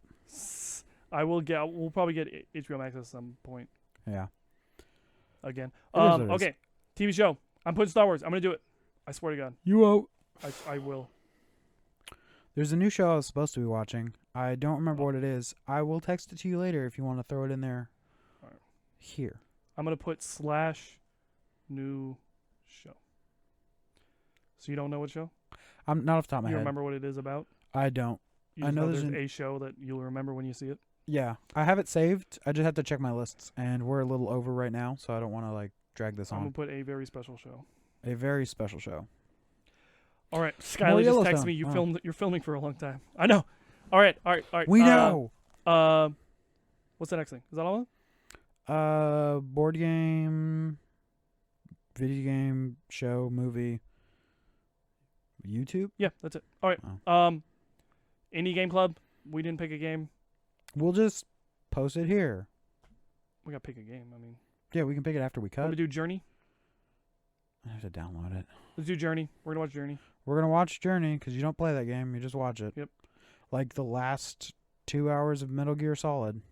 We'll probably get HBO Max at some point Yeah. again. It is what it is. Okay. TV show. I'm putting Star Wars. I'm gonna do it. I swear to God. You won't. I will. There's a new show I was supposed to be watching. I don't remember what it is. I will text it to you later if you want to throw it in there. Alright. Here. I'm gonna put / new show. So you don't know what show? I'm not off the top of my You head. remember what it is about? I don't. You I just know there's there's a show that you'll remember when you see it. Yeah. I have it saved. I just have to check my lists, and we're a little over right now, so I don't want to like drag this I'm on. gonna put a very special show. A very special show. All right, Skylar just texted me. You're filming for a long time. I know. All right. We know. What's the next thing? Is that all? Board game, video game, show, movie, YouTube. Yeah, that's it. All right. Oh. Indie Game Club. We didn't pick a game. We'll just post it here. We gotta pick a game. I mean, Yeah, we can pick it after we want cut. to do Journey? I have to download it. Let's do Journey. We're gonna watch Journey. We're gonna watch Journey because you don't play that game; you just watch it. Yep. Like the last 2 hours of Metal Gear Solid,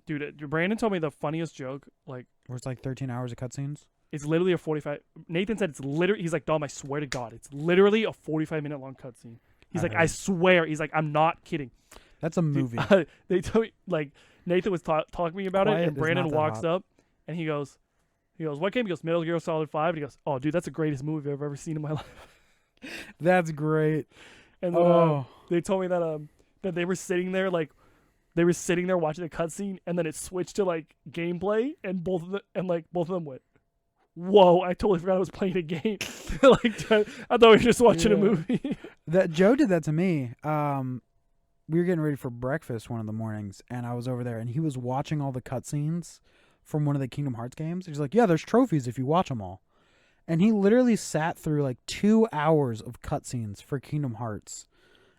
Dude, Brandon told me the funniest joke. Like, where it's like 13 hours of cutscenes. it's literally a 45. Nathan said it's literally. He's like, Dom, I swear to God, it's literally a 45-minute long cutscene. He's like, I swear. He's like, I'm not kidding. That's a Dude, movie. they told me, like, Nathan was talking to me about Quiet it, and is Brandon not that walks hot. up, and he goes, what game? He goes, Metal Gear Solid 5. And he goes, oh, dude, that's the greatest movie I've ever seen in my life. That's great. And then, Oh, they told me that they were sitting there watching the cutscene, and then it switched to like gameplay, and both of them went, "Whoa!" I totally forgot I was playing a game. Like, I thought we were just watching a Yeah. movie. that Joe did that to me. We were getting ready for breakfast one of the mornings, and I was over there, and he was watching all the cutscenes from one of the Kingdom Hearts games. He's like, "Yeah, there's trophies if you watch them all," and he literally sat through like 2 hours of cutscenes for Kingdom Hearts,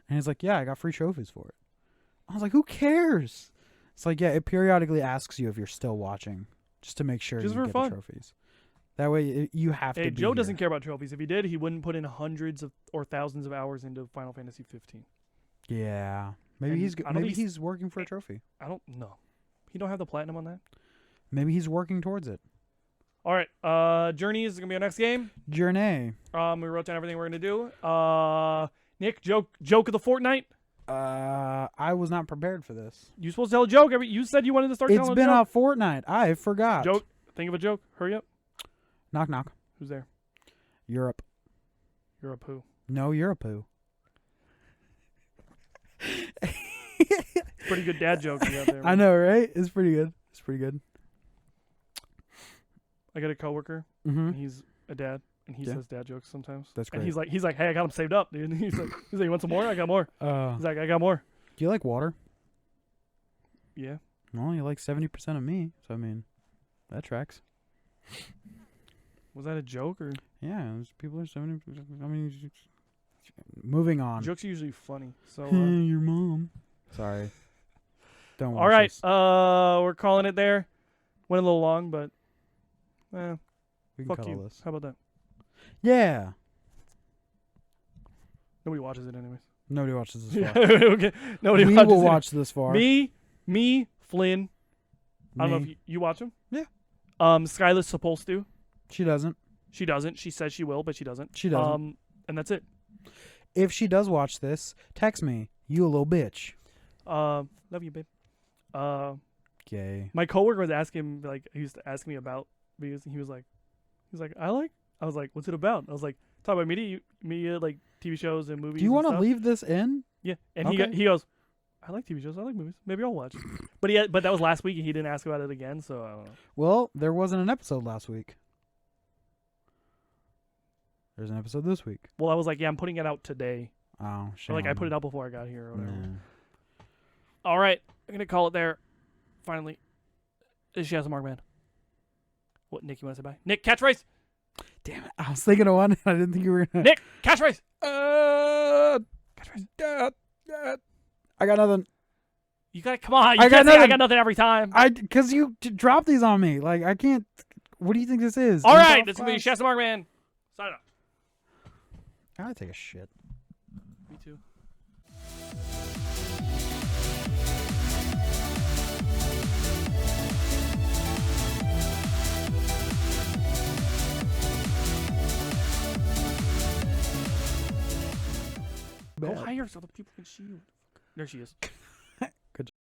and he's like, "Yeah, I got free trophies for it." I was like, "Who cares?" It's like, yeah, it periodically asks you if you're still watching, just to make sure Just you for get fun. the trophies. That way, you have Hey, to. Be Joe here. doesn't care about trophies. If he did, he wouldn't put in hundreds of or thousands of hours into Final Fantasy 15. Yeah, maybe And he's I don't maybe think he's working for a trophy. I don't know. He don't have the platinum on that. Maybe he's working towards it. All right. Journey is gonna be our next game. Journey. We wrote down everything we're gonna do. Nick, joke of the fortnight. I was not prepared for this. You supposed to tell a joke. You said you wanted to start It's telling been a joke. a fortnight. I forgot. Joke. Think of a joke. Hurry up. Knock knock. Who's there? Europe. You're a poo. No, you're a poo. Pretty good dad joke you got there. I know, right? It's pretty good. It's pretty good. I got a coworker, Mm-hmm. and he's a dad, and he Yeah. says dad jokes sometimes. That's And great. he's like, hey, I got them saved up, dude. He's like, you want some more? I got more. He's like, I got more. Do you like water? Yeah. Well, you like 70% of me. So I mean, that tracks. Was that a joke or? Yeah, people are 70%. I mean, moving on. Jokes are usually funny. So. Your mom. Sorry. Don't. All watch right. this. We're calling it there. Went a little long, but. We can Fuck cut you. all this. How about that? Yeah. Nobody watches it anyways. Nobody watches this Yeah. far. Okay. Nobody We watches will it. watch this far. Me, Flynn. I don't know if Me. you watch them. Yeah. Skylar's supposed to. She doesn't. She doesn't. She says she will, but she doesn't. She doesn't. And that's it. If she does watch this, text me. You a little bitch. Love you, babe. Can Gay. My coworker was asking him, like, he used to ask me about, because he was like, I was like, what's it about? I was like, talk about media, like TV shows and movies. Do you want to leave this in? Yeah, and Okay. he goes, I like TV shows, I like movies, maybe I'll watch. But that was last week, and he didn't ask about it again, so I don't know. Well, there wasn't an episode last week. There's an episode this week. Well, I was like, yeah, I'm putting it out today. Oh, Or shame. like I on put it you. out before I got here or whatever. Nah. All right, I'm gonna call it there. Finally, this is Shazam Markman. What, Nick? You want to say bye? Nick, catchphrase. Damn it! I was thinking of one. I didn't think you were gonna. Nick, catchphrase. Catchphrase. I got nothing. You got to come on. You I got can't say I nothing. got nothing every time. Because you drop these on me. Like I can't. What do you think this is? All right, Improv this is gonna be class? Shazam Markman. Sign up. I gotta take a shit. Me too. Go Bad. higher so the people can see you. There she is.